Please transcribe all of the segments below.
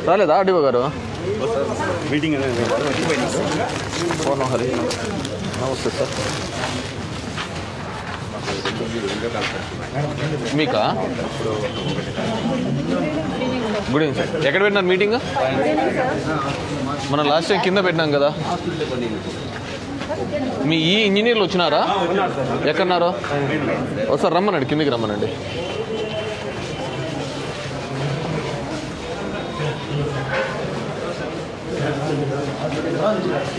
రాలేదా ఆర్డీఓ గారు? Meeting phone Hari నమస్తే సార్. మీకా? Good evening sir. ఎక్కడ పెట్టినారు మీటింగ్? మనం లాస్ట్ టైం కింద పెట్టినాం కదా. మీ ఈ ఇంజనీర్లు వచ్చినారా? ఎక్కడున్నారో ఒకసారి రమ్మనండి, కిందికి రమ్మనండి.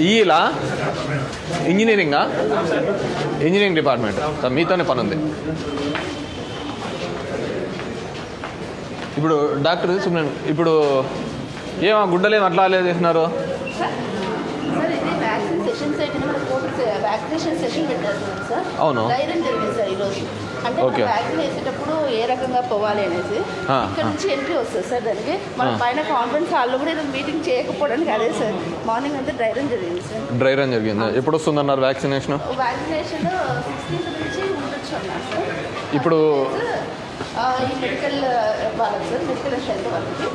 ఈలా ఇంజనీరింగ్ డిపార్ట్మెంట్ మీతోనే పని ఉంది. ఇప్పుడు డాక్టర్ సుబ్రహ్మణ్యం, ఇప్పుడు ఏమో గుడ్డలేం అట్లా చేస్తున్నారు? అవును. ఓకే. వ్యాక్సిన్ వేసేటప్పుడు ఏ రకంగా పోవాలి అనేసి ఇక్కడ నుంచి ఎంట్రీ వస్తుంది సార్. దానికి మన పైన కాన్ఫరెన్స్ హాల్లో కూడా ఏదో మీటింగ్ చేయకపోవడానికి అదే సార్ మార్నింగ్ అంతా డ్రై రన్ జరిగింది సార్. డ్రై రన్ జరిగింది. ఎప్పుడు వస్తుందన్నారు వ్యాక్సినేషన్? 16th నుంచి ఉండొచ్చు అన్నారు సార్. ఇప్పుడు ఈ మెడికల్ వాళ్ళకి సార్, మెడికల్ హెల్త్ వాళ్ళకి.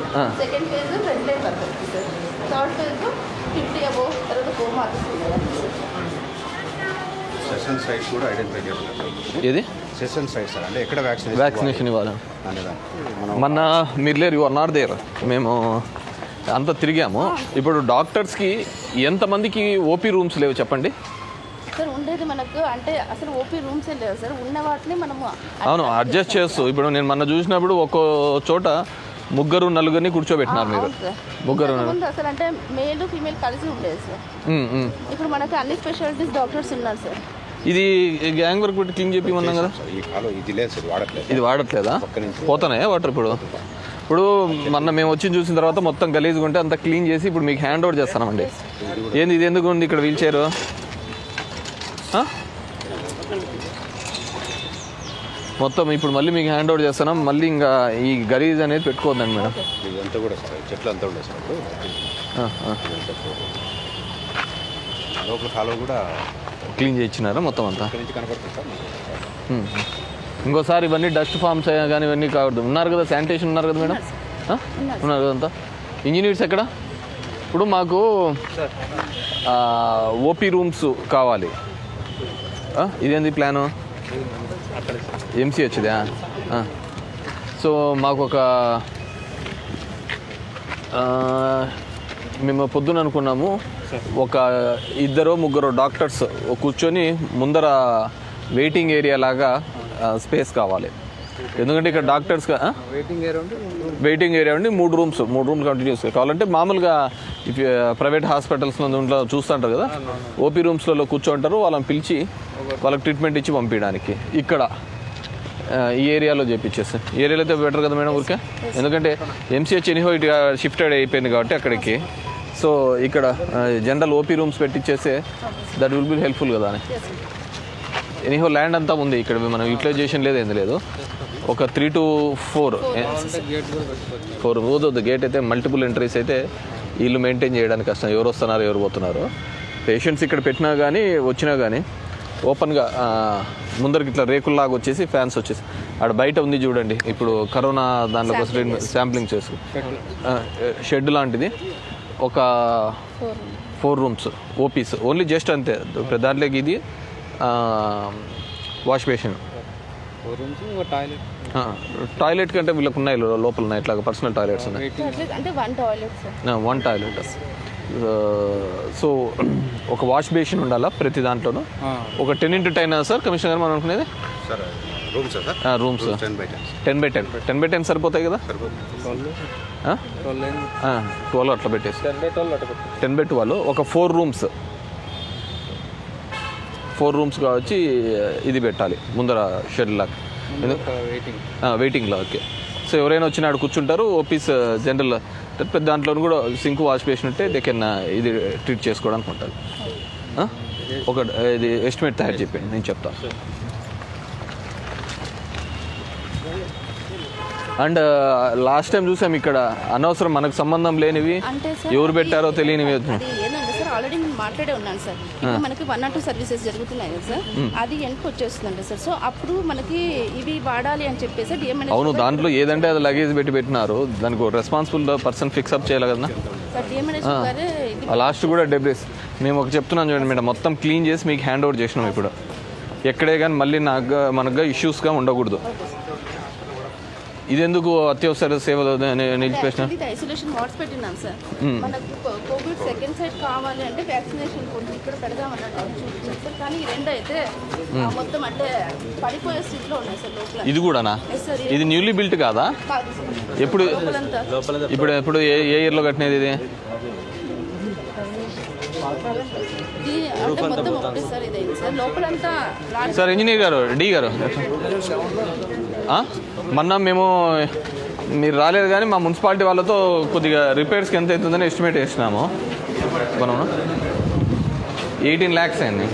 సెకండ్ ఫేజ్ ఫ్రంట్ లైన్ వర్కర్కి సార్. థర్డ్ ఫేజ్ 50 అబోవ్ తర్వాత హోమ్ ఆఫీస్. సెషన్ సైట్స్ కూడా ఐడెంటిఫై చేస్తున్నారు. ఏది సెషన్ సైట్స్ అంటే ఎక్కడ వ్యాక్సినేషన్ ఇవ్వాలి మొన్న మీరు లేరు, యు ఆర్ నాట్ దేర్. మేము అంతా తిరిగాము. ఇప్పుడు డాక్టర్స్కి ఎంతమందికి ఓపీ రూమ్స్ లేవు చెప్పండి సార్? ఉండేది మనకు అంటే అసలు ఓపీ రూమ్స్ ఏ లేవు సార్. ఉన్న వాటిని మనము అవును అడ్జస్ట్ చేస్తూ. ఇప్పుడు నేను మొన్న చూసినప్పుడు ఒక్కో చోట 3-4 కూర్చోబెట్టినారు మీరు. ముగ్గురు అసలు అంటే మేల్ ఫీమేల్ కలిసి ఉండేది సార్. ఇప్పుడు మనకు అన్ని స్పెషాలిటీస్ డాక్టర్స్ ఉన్నారు సార్. ఇది గ్యాంగ్ వర్క్ పెట్టి క్లీన్ చేపిమన్నాం కదా. ఇది వాడట్లేదా? పోతున్నాయా వాటర్? ఇప్పుడు మొన్న మేము వచ్చి చూసిన తర్వాత మొత్తం గలీజ్గా ఉంటే అంతా క్లీన్ చేసి ఇప్పుడు మీకు హ్యాండ్ ఓవర్ చేస్తామండి. ఏంది ఇది? ఎందుకు ఉంది ఇక్కడ వీల్ చైర్? మొత్తం ఇప్పుడు మళ్ళీ మీకు హ్యాండ్ ఓవర్ చేస్తున్నాం. మళ్ళీ ఇంకా ఈ గలీజ్ అనేది పెట్టుకోవద్దండి మేడం. ఇదంతా కూడా సార్ చెట్లు అంతా ఉండదు సార్. లోపల కాలువ కూడా క్లీన్ చేయించినారా మొత్తం అంతా? కనపడుతుంది సార్. ఇంకోసారి ఇవన్నీ డస్ట్ ఫామ్స్ కానీ ఇవన్నీ కావద్దు. ఉన్నారు కదా, శానిటేషన్ ఉన్నారు కదా మేడం? ఉన్నారు కదా అంతా. ఇంజనీర్స్ ఎక్కడ? ఇప్పుడు మాకు ఓపీ రూమ్స్ కావాలి. ఇదేంది ప్లాను? MCHదా? సో మాకు ఒక మేము పొద్దున అనుకున్నాము ఒక 2-3 డాక్టర్స్ కూర్చొని ముందర వెయిటింగ్ ఏరియా లాగా స్పేస్ కావాలి. ఎందుకంటే ఇక్కడ డాక్టర్స్ వెయిటింగ్ ఏరియా ఉండి 3 రూమ్స్ కంటిన్యూస్గా కావాలంటే మామూలుగా ప్రైవేట్ హాస్పిటల్స్లో దీంట్లో చూస్తుంటారు కదా, ఓపీ రూమ్స్లలో కూర్చోంటారు. వాళ్ళని పిలిచి వాళ్ళకి ట్రీట్మెంట్ ఇచ్చి పంపించడానికి ఇక్కడ ఈ ఏరియాలో చేపించేస్తే ఈ ఏరియాలో అయితే బెటర్ కదా మేడం ఊరికే. ఎందుకంటే MCH ఎనీహో ఇటు షిఫ్టెడ్ అయిపోయింది కాబట్టి అక్కడికి. సో ఇక్కడ జనరల్ ఓపీ రూమ్స్ పెట్టించేస్తే దట్ విల్ బి హెల్ప్ఫుల్ కదా అని. ఎనీహో ల్యాండ్ అంతా ఉంది ఇక్కడ, మనం యూటిలైజేషన్ లేదు, ఏంది లేదు. ఒక 3 to 4 రోజు గేట్ అయితే మల్టిపుల్ ఎంట్రీస్ అయితే వీళ్ళు మెయింటైన్ చేయడానికి కష్టం. ఎవరు వస్తున్నారు ఎవరు పోతున్నారు. పేషెంట్స్ ఇక్కడ పెట్టినా కానీ వచ్చినా కానీ ఓపెన్గా ముందరికి ఇట్లా రేకుల్లాగా వచ్చేసి ఫ్యాన్స్ వచ్చేసి ఆడ బయట ఉంది చూడండి. ఇప్పుడు కరోనా దాంట్లో కోసం శాంప్లింగ్ చేసి షెడ్ లాంటిది ఒక 4 రూమ్స్ ఓపీస్ ఓన్లీ జస్ట్ అంతే. దాంట్లోకి ఇది వాష్ బేసిన్, టాయిలెట్ కంటే వీళ్ళకి ఉన్నాయి లోపల ఉన్నాయి ఇట్లా పర్సనల్ టాయిలెట్స్ ఉన్నాయి. 1 టాయిలెట్. సో ఒక వాష్ బేసిన్ ఉండాలా ప్రతి దాంట్లోనూ. ఒక 10x10 సార్ కమిషనర్ గారు మనం అనుకునేది. రూమ్స్ 10x10 సరిపోతాయి కదా? 12 అట్లా పెట్టేసి 10x12 ఒక 4 రూమ్స్ కావచ్చి ఇది పెట్టాలి ముందర షెడ్ లాగా వెయిటింగ్లో. ఓకే. సో ఎవరైనా వచ్చినా ఆడ కూర్చుంటారు. ఓపీస్ జనరల్ పెద్ద దాంట్లో కూడా సింక్ వాష్ బేసిన్ ఉంటే దే కెన్ ఇది ట్రీట్ చేసుకోవడానికి ఉంటుంది. ఒక ఇది ఎస్టిమేట్ తయారు చెప్పండి, నేను చెప్తాను. అండ్ లాస్ట్ టైం చూసాం ఇక్కడ అనవసరం మనకు సంబంధం లేనివి ఎవరు పెట్టారో తెలియనివి. ఆల్రెడీ నేను మాట్లాడే ఉన్నాను సార్. ఇప్పుడు మనకి 1 or 2 సర్వీసెస్ జరుగుతున్నాయి కదా సార్, అది వెనక్కి వచ్చేస్తుందంట సార్. సో అప్పుడు మనకి ఇవి వాడాలి అని చెప్పేసి డిఎంఎన్హెచ్ అవును, దాంట్లో ఏదంటే అది లగేజ్ పెట్టినారు, దానికి రెస్పాన్సిబుల్ పర్సన్ ఫిక్స్అప్ చేయాలి కదా సార్. డిఎంఎన్హెచ్ గారే ఇది లాస్ట్ కూడా డెబ్రిస్ మేము ఒక చెప్తున్నాను చూడండి మేడం, మొత్తం క్లీన్ చేసి మీకు హ్యాండ్ ఓవర్ చేసినాం. ఇప్పుడు ఎక్కడే కానీ మళ్ళీ మనకు ఇష్యూస్గా ఉండకూడదు. ఇది ఎందుకు అత్యవసర సేవలు నిలిచిపేసిన ఇది ఐసోలేషన్ వార్డ్స్ పెట్టినాం సార్. మనకు కోవిడ్ సెకండ్ సైడ్ కావాలి అంటే వ్యాక్సినేషన్ కొంచెం ఇక్కడ పెడదామన్నట్టు చూపించారు సార్. కానీ ఈ రెండు అయితే మొత్తం అంటే పడిపోయే స్థితిలో ఉన్నాయి సార్ లోపల. ఇది కూడానా? Yes sir. ఇది న్యూలీ బిల్ట్ కాదా? కాదు సార్. ఎప్పుడు లోపలంతా ఇప్పుడు ఏ ఇయర్లో కట్టినది ఇది? ఇది అంటే మొత్తం ఒకటే సార్. ఇది అయింది సార్ లోపలంతా సార్ ఇంజనీర్ గారు, డి గారు, మొన్న మేము మీరు రాలేదు కానీ మా మున్సిపాలిటీ వాళ్ళతో కొద్దిగా రిపేర్స్కి ఎంత అవుతుందని ఎస్టిమేట్ చేసినాము. మనం 18 lakhs అయింది.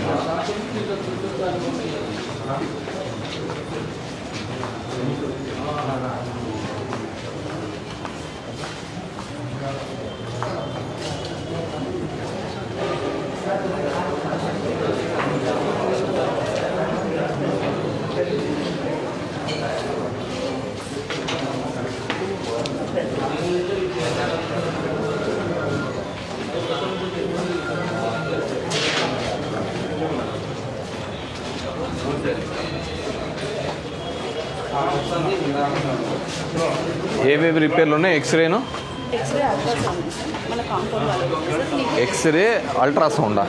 ఏవేవి రిపేర్లు ఉన్నాయి? ఎక్స్రేను, ఎక్స్రే అల్ట్రాసౌండ్ సార్. మన కాంపౌండ్ వాళ్ళు ఎక్స్రే అల్ట్రాసౌండా?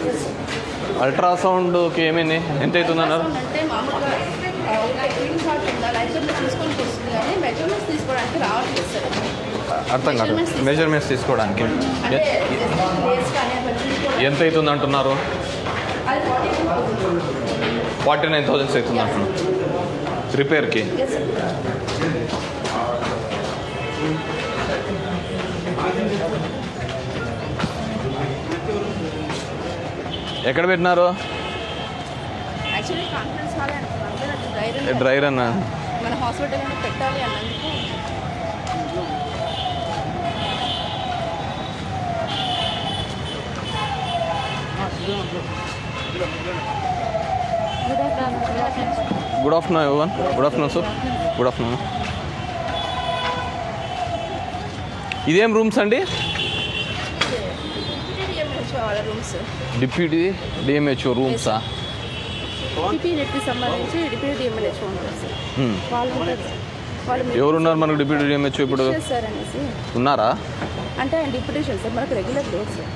అల్ట్రాసౌండ్కి ఏమైంది, ఎంత అవుతుందన్నారు? అంటే మామూలుగా క్లీన్ హార్ట్ ఉందా లైబ్రరీలో చూసుకొని వస్తుంది కానీ మెజర్మెంట్స్ తీసుకోవడానికి రావట్లేదు సార్. అర్థం కాదు. మెజర్మెంట్స్ తీసుకోవడానికి అంటే డేస్ కానీ అట్లా తీసుకోవడానికి ఎంత అవుతుంది అంటున్నారు? అది 49,000 అవుతుంది అంటున్నారు రిపేర్కి. Yes sir. ఎక్కడ పెట్టినారు? యాక్చువల్లీ కాన్ఫరెన్స్ హాల్ అంటున్నాను డ్రై రన్ మన హాస్పిటల్ పెట్టాలి అన్నందుకు good afternoon everyone. Good afternoon sir. Good afternoon. ఇదేం రూమ్స్ అండి? వాళ్ళ రూమ్స్ డిప్యూటీ డిఎంహెచ్ఓ రూమ్సా? డిప్యూటీకి సంబంధించి డిప్యూటీ డిఎంఎన్హెచ్ఓ ఉంటారు సార్. వాళ్ళు ఉంటారు సార్. వాళ్ళు ఎవరున్నారు మనకు డిప్యూటీ డిఎంహెచ్ఓ ఇప్పుడు? సార్ అనేసి ఉన్నారా? అంటే ఆయన డిప్యూటేషన్ సార్, మనకు రెగ్యులర్ లేదు సార్.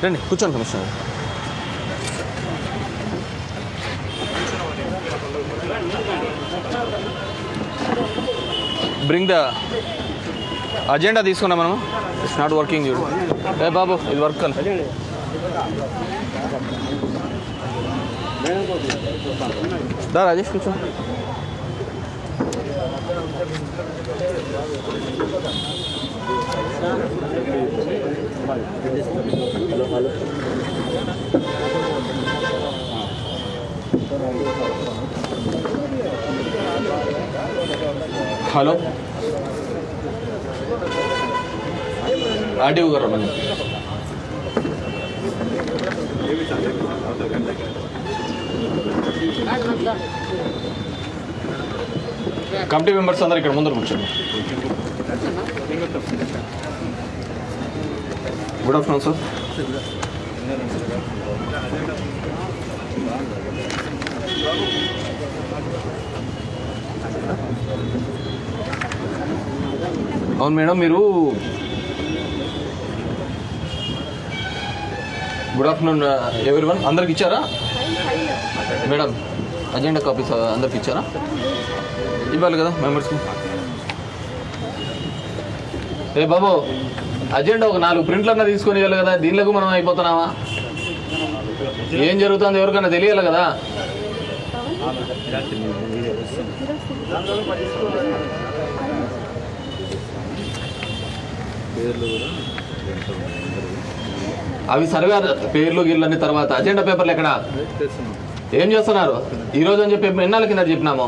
రండి కూర్చోండి కమిషనర్. బ్రింగ్ ద అజెండా తీసుకున్నా మనము. It's not working. చూడు ఏ బాబు, ఇది వర్క్ అని. దా రాజేష్ కూర్చో. హలో ఆర్డీఓ గారు రండి. కమిటీ మెంబర్స్ అందరు ఇక్కడ ముందర కూర్చోండి. Good afternoon sir. అవును మేడం, మీరు గుడ్ ఆఫ్టర్నూన్ ఎవరీవన్. అందరికి ఇచ్చారా మేడం? అజెండా కాపీస్ అందరికి ఇచ్చారా? ఇవ్వాలి కదా మెంబర్స్కి. ఏ బాబు, అజెండా ఒక 4 ప్రింట్లన్నా తీసుకొని ఇవ్వాలి కదా. దీనిలోకి మనం అయిపోతున్నామా? ఏం జరుగుతుందో ఎవరికైనా తెలియాలి కదా. అవి సర్వే పేర్లు గిళ్ళని తర్వాత అజెండా పేపర్లు ఎక్కడ? ఏం చేస్తున్నారు ఈరోజు అని చెప్పి ఎన్నాళ్ళ కింద చెప్పినాము.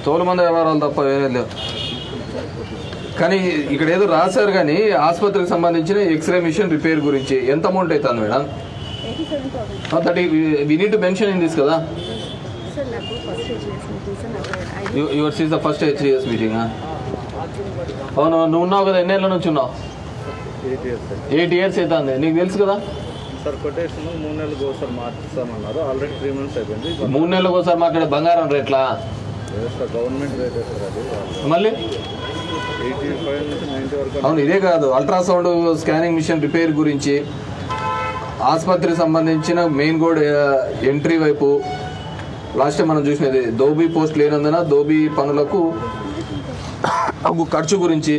తోలుమంది వ్యవహారాలు తప్ప వేరే లేవు. కానీ ఇక్కడ ఏదో రాశారు కానీ ఆసుపత్రికి సంబంధించిన ఎక్స్రే మిషన్ రిపేర్ గురించి ఎంత అమౌంట్ అవుతుంది madam? 87,000. That we need to mention in this కదా. సార్ నాకు ఫస్ట్ మీటింగ్ సార్ నాకు yours is the first HDS meeting. అవును, నువ్వు ఉన్నావు కదా, ఎన్నేళ్ళ నుంచి ఉన్నావు? 8 years అవుతుంది. నీకు తెలుసు కదా సార్. కొటేషన్ 3 నెలలకు ఒకసారి మార్చుస్తామన్నారు. ఆల్రెడీ 3 months అయిపోయింది. 3 నెలలకు ఒకసారి మాట్లాడే బంగారం రేట్లా సార్ గవర్నమెంట్ రేట్ సార్ అది. మళ్ళీ 85 నుంచి 90 వరకు. అవును, ఇదే కాదు, అల్ట్రాసౌండ్ స్కానింగ్ మిషన్ రిపేర్ గురించి ఆసుపత్రికి సంబంధించిన మెయిన్ గోడ్ ఎంట్రీ వైపు లాస్ట్ టైం మనం చూసినది దోబీ పోస్ట్ లేనందున దోబీ పనులకు ఖర్చు గురించి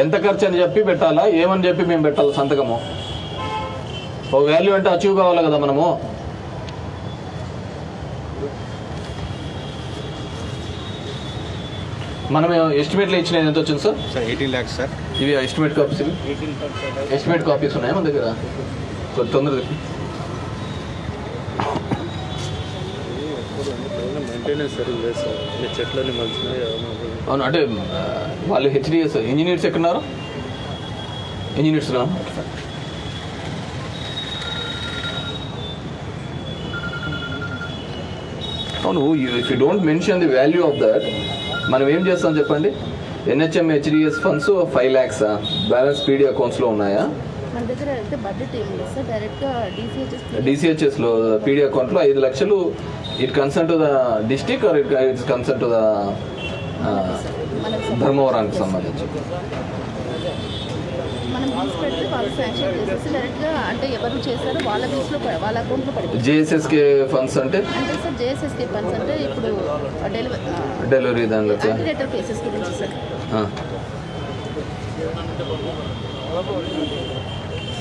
ఎంత ఖర్చు అని చెప్పి పెట్టాలా, ఏమని చెప్పి మేము పెట్టాలి సంతకము? ఓ వాల్యూ అంటే అచీవ్ కావాలి కదా మనము. మనం ఎస్టిమేట్లో ఇచ్చినది ఎంత వచ్చింది సార్? Sir 18 lakhs sir. ఇవి ఎస్టిమేట్ కాపీస్, ఇవి 18% ఎస్టిమేట్ కాపీస్ ఉన్నాయా మన దగ్గర? కొంచెం తొందరగా మెయింటెనెన్స్ సరిగ్గా లేదు సార్. ఈ చెట్లని మలిచినాయి. అవును, అంటే వాళ్ళు హెచ్డిఎస్ ఇంజనీర్స్ ఎక్కడున్నారు? ఇంజనీర్స్ రా. అవును, if you don't mention the value of that, మనం ఏం చేస్తాం చెప్పండి? NHM HDS funds 5 lakhs balance PD అకౌంట్స్లో ఉన్నాయా? మన దగ్గర అయితే బడ్జెట్ ఏమి లేదు సార్. డైరెక్ట్గా డిసిహెచ్ఎస్లో పీడీ అకౌంట్లో 5 లక్షలు. It concern to the district or it's concern to the ధర్మవరానికి సంబంధించి? మనం లీజ్ పెడితే వాళ్ళు శాంక్షన్ చేసేసి డైరెక్ట్గా అంటే ఎవరు చేశారో వాళ్ళ లీజ్లో వాళ్ళ అకౌంట్లో పడిపోతుంది. జేఎస్ఎస్కే ఫండ్స్ అంటే సార్ జేఎస్ఎస్కే ఫండ్స్ అంటే ఇప్పుడు డెలివరీ దానిలో యాంటీడేటర్ కేసెస్ గురించి సార్.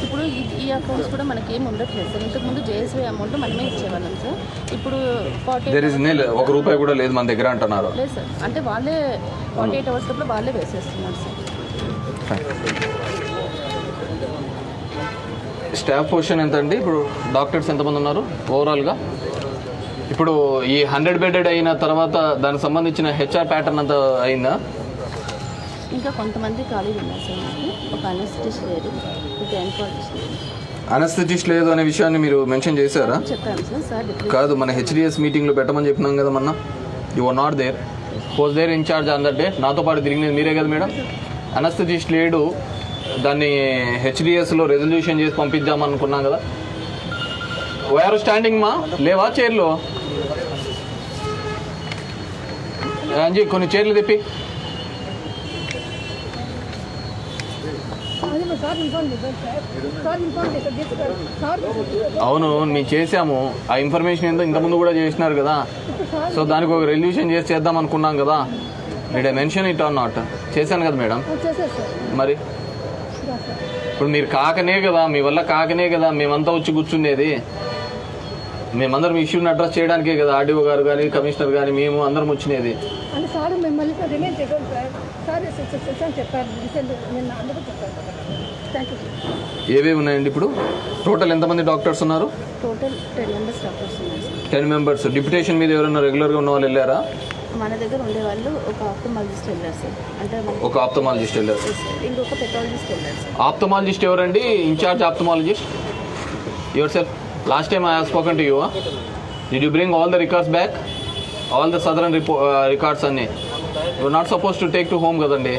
ఇప్పుడు ఈ అకౌంట్స్ కూడా మనకి ఏమి ఉండట్లేదు సార్. ఇంతకుముందు జేఎస్వై అమౌంట్ మనమే ఇచ్చేవాళ్ళం సార్. ఇప్పుడు 48 1 రూపాయి కూడా లేదు మన దగ్గర అంటున్నారు. లేదు సార్, అంటే వాళ్ళే 48 hours లోపల వాళ్ళే వేసేస్తున్నారు సార్. స్టాఫ్ పొజిషన్ ఎంత అండి? ఇప్పుడు డాక్టర్స్ ఎంతమంది ఉన్నారు ఓవరాల్గా? ఇప్పుడు ఈ 100 bedded అయిన తర్వాత దానికి సంబంధించిన హెచ్ఆర్ ప్యాటర్న్ అంతా అయిందా? ఇంకా కొంతమంది ఖాళీ ఉన్నారు సార్. ఒక అనస్థిటిస్ట్ లేదు, ఒక గైనకాలజిస్ట్ లేదు. అనస్థెటిస్ట్ లేదు అనే విషయాన్ని మీరు మెన్షన్ చేశారా? చెప్పాను సార్. సార్ కాదు, మన హెచ్డిఎస్ మీటింగ్లో పెట్టమని చెప్పినాం కదా మొన్న. You are not there, was there incharge on that day. నాతో పాటు తిరిగినది మీరే కదా మేడం. అనస్థెటిస్ట్ లేడు, దాన్ని హెచ్డిఎస్లో రెజల్యూషన్ చేసి పంపిద్దామనుకున్నాం కదా. వైఆర్ స్టాండింగ్ మా లేవా చైర్లో? అంజీ కొన్ని చైర్లు తెప్పి. అవును, మేము చేసాము ఆ ఇన్ఫర్మేషన్ ఏందో ఇంతకుముందు కూడా చేసినారు కదా. సో దానికి ఒక రెజల్యూషన్ చేసి చేద్దాం అనుకున్నాం కదా. Need I mention it or not? చేశాను కదా మేడం. మరి ఇప్పుడు మీరు కాకనే కదా, మీ వల్ల కాకనే కదా మేమంతా వచ్చి కూర్చునేది. మేమందరం ఇష్యూని అడ్రస్ చేయడానికే కదా ఆర్డీఓ గారు కానీ కమిషనర్ కానీ మేము అందరం వచ్చినది. సార్ మిమ్మల్ని రిమైన్ చేశాను సార్. సార్ చెప్పారు నిన్న, అందుకు చెప్పారు. Thank you. ఏవేవి ఉన్నాయండి ఇప్పుడు? టోటల్ ఎంతమంది డాక్టర్స్ ఉన్నారు? టోటల్ 10 members డాక్టర్స్ ఉన్నారు సార్. 10 members. డిప్యుటేషన్ మీద ఎవరైనా రెగ్యులర్గా ఉన్న వాళ్ళు వెళ్ళారా? మన దగ్గర ఉండేవాళ్ళు ఒక ఆప్థమాలజిస్ట్ వెళ్ళారు సార్. అంటే ఒక ఆప్థమాలజిస్ట్ వెళ్ళారు. ఇంకొక పెథాలజిస్ట్ వెళ్ళారు సార్. ఆప్థమాలజిస్ట్ ఎవరండి? In charge ophthalmologist yourself. Last time I have spoken to you. Did you bring all the records back? All the southern records అన్నీ you are not suppose to take to home కదండి.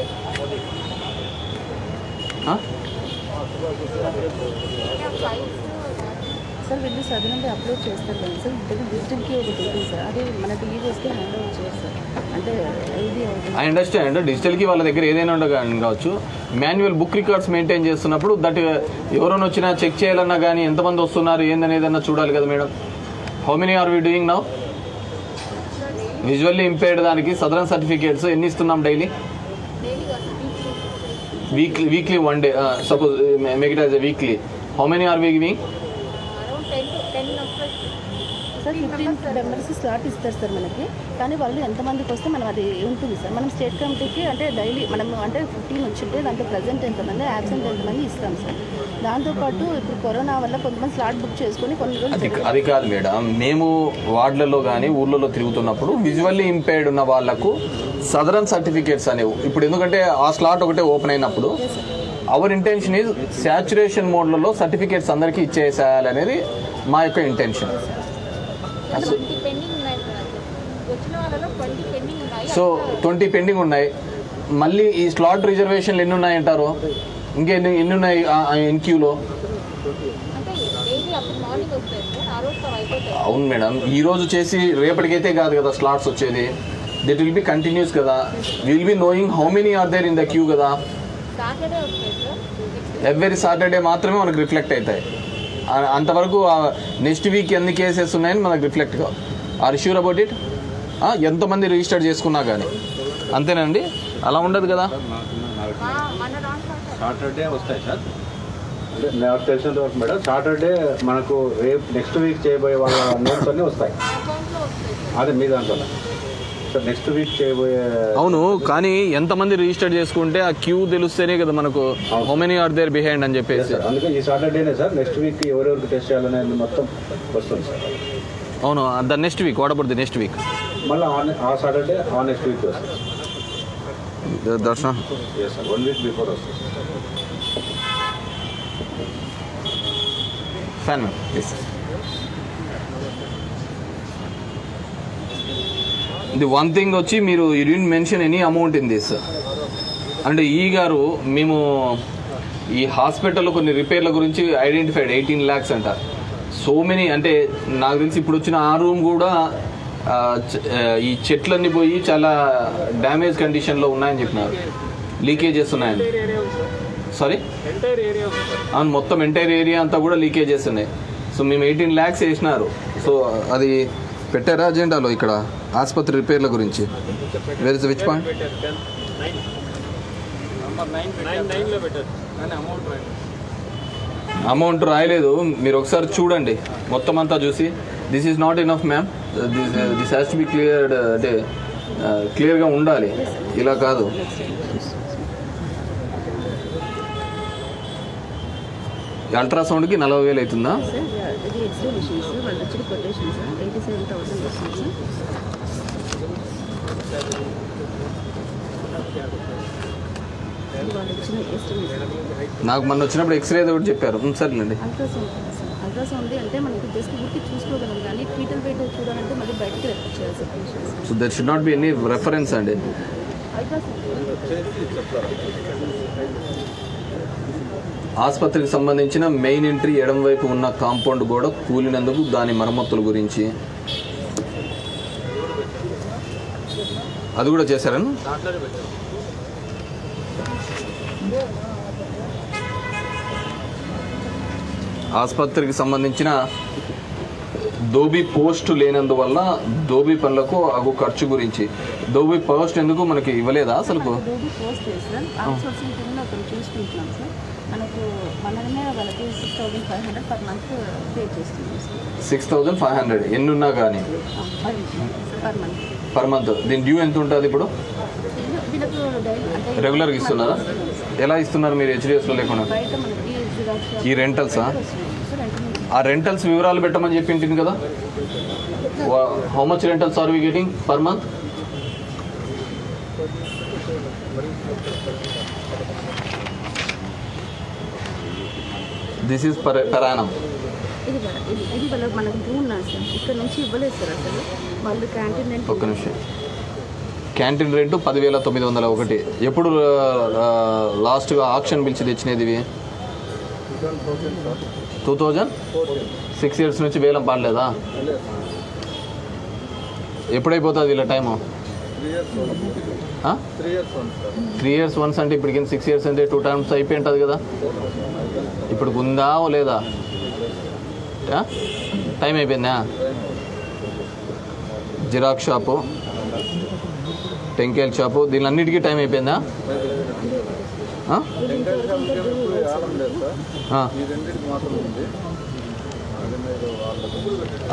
Sir వీళ్ళు సదనంగా upload చేస్తారు కదా sir. దగ్గర డిజిటల్కి ఒకటి ఉంటుంది sir. అదే మన టీవీఎస్కి హ్యాండ్ ఓవర్ చేయరు సార్. అంటే ఇది ఐ అండర్స్టాండ్, డిజిటల్కి వాళ్ళ దగ్గర ఏదైనా కావచ్చు. మాన్యువల్ బుక్ రికార్డ్స్ మెయింటైన్ చేస్తున్నప్పుడు దట్ ఎవరైనా వచ్చినా చెక్ చేయాలన్నా కానీ ఎంతమంది వస్తున్నారు ఏందనేదన్నా చూడాలి కదా madam. How many are we doing now? Visually impaired దానికి సదరన్ సర్టిఫికేట్స్ ఎన్ని ఇస్తున్నాం daily? Weekly 1 day. Suppose make it as a weekly. How many are we giving? Sir 15 members slot ఇస్తారు సార్ మనకి. కానీ వాళ్ళు ఎంతమందికి వస్తే మనం అది ఉంటుంది సార్. మనం స్టేట్ కమిటీకి అంటే డైలీ మనం అంటే 15 వచ్చింటే దాంట్లో ప్రజెంట్ ఎంతమంది, యాబ్సెంట్ ఎంతమంది ఇస్తాం సార్. దాంతోపాటు ఇప్పుడు కరోనా వల్ల కొంతమంది స్లాట్ బుక్ చేసుకొని కొన్ని రోజులు అది కాదు మేడం, మేము వార్డులలో కానీ ఊళ్ళలో తిరుగుతున్నప్పుడు విజువల్లీ ఇంపైర్డ్ ఉన్న వాళ్ళకు సదరన్ సర్టిఫికేట్స్ అనేవి ఇప్పుడు, ఎందుకంటే ఆ స్లాట్ ఒకటే ఓపెన్ అయినప్పుడు అవర్ ఇంటెన్షన్ ఈజ్ శాచురేషన్ మోడ్లలో సర్టిఫికేట్స్ అందరికీ ఇచ్చేసేయాలనేది మా యొక్క ఇంటెన్షన్. సో 20 పెండింగ్ ఉన్నాయి. మళ్ళీ ఈ స్లాట్ రిజర్వేషన్లు ఎన్ని ఉన్నాయంటారు? ఎన్ని ఉన్నాయి ఇన్ క్యూలో? అవును మేడం, ఈరోజు చేసి రేపటికైతే కాదు కదా స్లాట్స్ వచ్చేది. దిట్ విల్ బి కంటిన్యూస్ కదా. Will be knowing how many are there in the queue కదా. ఎవ్రీ సాటర్డే మాత్రమే మనకు రిఫ్లెక్ట్ అవుతాయి. అంతవరకు నెక్స్ట్ వీక్ ఎన్ని కేసెస్ ఉన్నాయని మనకు రిఫ్లెక్ట్ కావు. Are sure about it? ఎంతమంది రిజిస్టర్ చేసుకున్నా కానీ అంతేనండి, అలా ఉండదు కదా. సాటర్డే వస్తాయి సార్. అంటే నాకు తెలిసినంత వరకు మేడం సాటర్డే మనకు రేపు నెక్స్ట్ వీక్ చేయబోయే వాళ్ళ నేమ్స్ అన్నీ వస్తాయి. అదే మీ దాంట్లో సార్ నెక్స్ట్ వీక్ చేయబోయే. అవును, కానీ ఎంతమంది రిజిస్టర్ చేసుకుంటే ఆ క్యూ తెలుస్తేనే కదా మనకు how many are there behind అని చెప్పేసి. అందుకే ఈ సాటర్డేనే సార్ నెక్స్ట్ వీక్ ఎవరెవరికి టెస్ట్ చేయాలనేది మొత్తం వస్తుంది సార్. అవును, the next week. What about the next week? మళ్ళీ ఆ సాటర్డే ఆ నెక్స్ట్ వీక్ వస్తుంది దర్శనం. ఎస్ సార్, 1 వీక్ బిఫోర్ వస్తుంది. Fan please. The one thing వచ్చి మీరు you didn't mention any amount in this. అంటే ఈ గారు మేము ఈ హాస్పిటల్లో కొన్ని రిపేర్ల గురించి ఐడెంటిఫైడ్ 18 lakhs అంట. సో మెనీ, అంటే నాకు తెలిసి ఇప్పుడు వచ్చిన ఆ రూమ్ కూడా ఈ చెట్లన్నీ పోయి చాలా డ్యామేజ్ కండిషన్లో ఉన్నాయని చెప్పినారు. లీకేజెస్ ఉన్నాయండి. సారీ, అవును, మొత్తం ఎంటైర్ ఏరియా అంతా కూడా లీకేజెస్ ఉన్నాయి. సో మేము 18 lakhs వేసినారు. సో అది పెట్టారా అజెండాలో ఇక్కడ ఆసుపత్రి రిపేర్ల గురించి? Where is which point? Amount రాయలేదు. మీరు ఒకసారి చూడండి మొత్తం అంతా చూసి. This is not enough ma'am, this has to be cleared. అంటే క్లియర్గా ఉండాలి, ఇలా కాదు. అల్ట్రాసౌండ్కి 40,000 అవుతుందా? సార్ ఇది ఎక్స్రే మిషన్స్ వాళ్ళు వచ్చిన కొటేషన్ సార్ 87,000 వస్తుంది సార్. వాళ్ళు ఇచ్చిన ఎస్టిమేషన్. నాకు మొన్న వచ్చినప్పుడు ఎక్స్రే ఒకటి చెప్పారు. సరేనండి. అల్ట్రాసౌండ్ అంటే మనకి జస్ట్ గుర్తి చూసుకోగలం, కానీ ఫీటల్ వెయిట్ చూడాలంటే మళ్ళీ బయటకి రెఫర్ చేయాలి sir patients. So that should not be any reference అండి. ఆసుపత్రికి సంబంధించిన మెయిన్ ఎంట్రీ ఎడం వైపు ఉన్న కాంపౌండ్ గోడ కూలినందుకు దాని మరమ్మతుల గురించి అది కూడా చేశారని. ఆసుపత్రికి సంబంధించిన దోబీ పోస్ట్ లేనందువల్ల దోబీ పనులకు అగు ఖర్చు గురించి. దోబీ పోస్ట్ ఎందుకు మనకి ఇవ్వలేదా అసలు? దోబీ పోస్ట్ సార్ అవుట్సోర్సింగ్ కింద ఒకరు చూసుకుంటున్నాం సార్. మనకు మనమే వాళ్ళకి 6,500 పర్ మంత్ పే చేస్తున్నాం సార్. 6,500 ఎన్ని ఉన్నా కానీ పర్ మంత్. దీని డ్యూ ఎంత ఉంటుంది ఇప్పుడు? రెగ్యులర్గా ఇస్తున్నారా? ఎలా ఇస్తున్నారు మీరు హెచ్డిఎఫ్లో లేకుండా? బయట మనకి ఈ రెంటల్సా? ఆ రెంటల్స్ వివరాలు పెట్టమని చెప్పి ఉంటుంది కదా. How much rentals are we getting per month? This is per annum. ఇది మనకు రూమ్ సార్ ఇక్కడ నుంచి ఇవ్వలేదు సార్ అసలు. వాళ్ళు క్యాంటీన్ రెంట్. ఒక్క నిమిషం. Canteen rent 10,901. ఎప్పుడు లాస్ట్గా ఆక్షన్ పిలిచి తెచ్చినది ఇవి? 2006 years నుంచి వేలం పాడలేదా? ఎప్పుడైపోతుంది ఇలా టైము? 3 years వన్స్ అంటే ఇప్పటికి 6 years అంటే 2 times అయిపోయి ఉంటుంది కదా. ఇప్పుడు ఉందా లేదా? టైం అయిపోయిందా? జిరాక్స్ షాపు, టెంకాయల షాపు, దీని అన్నిటికీ టైం అయిపోయిందా?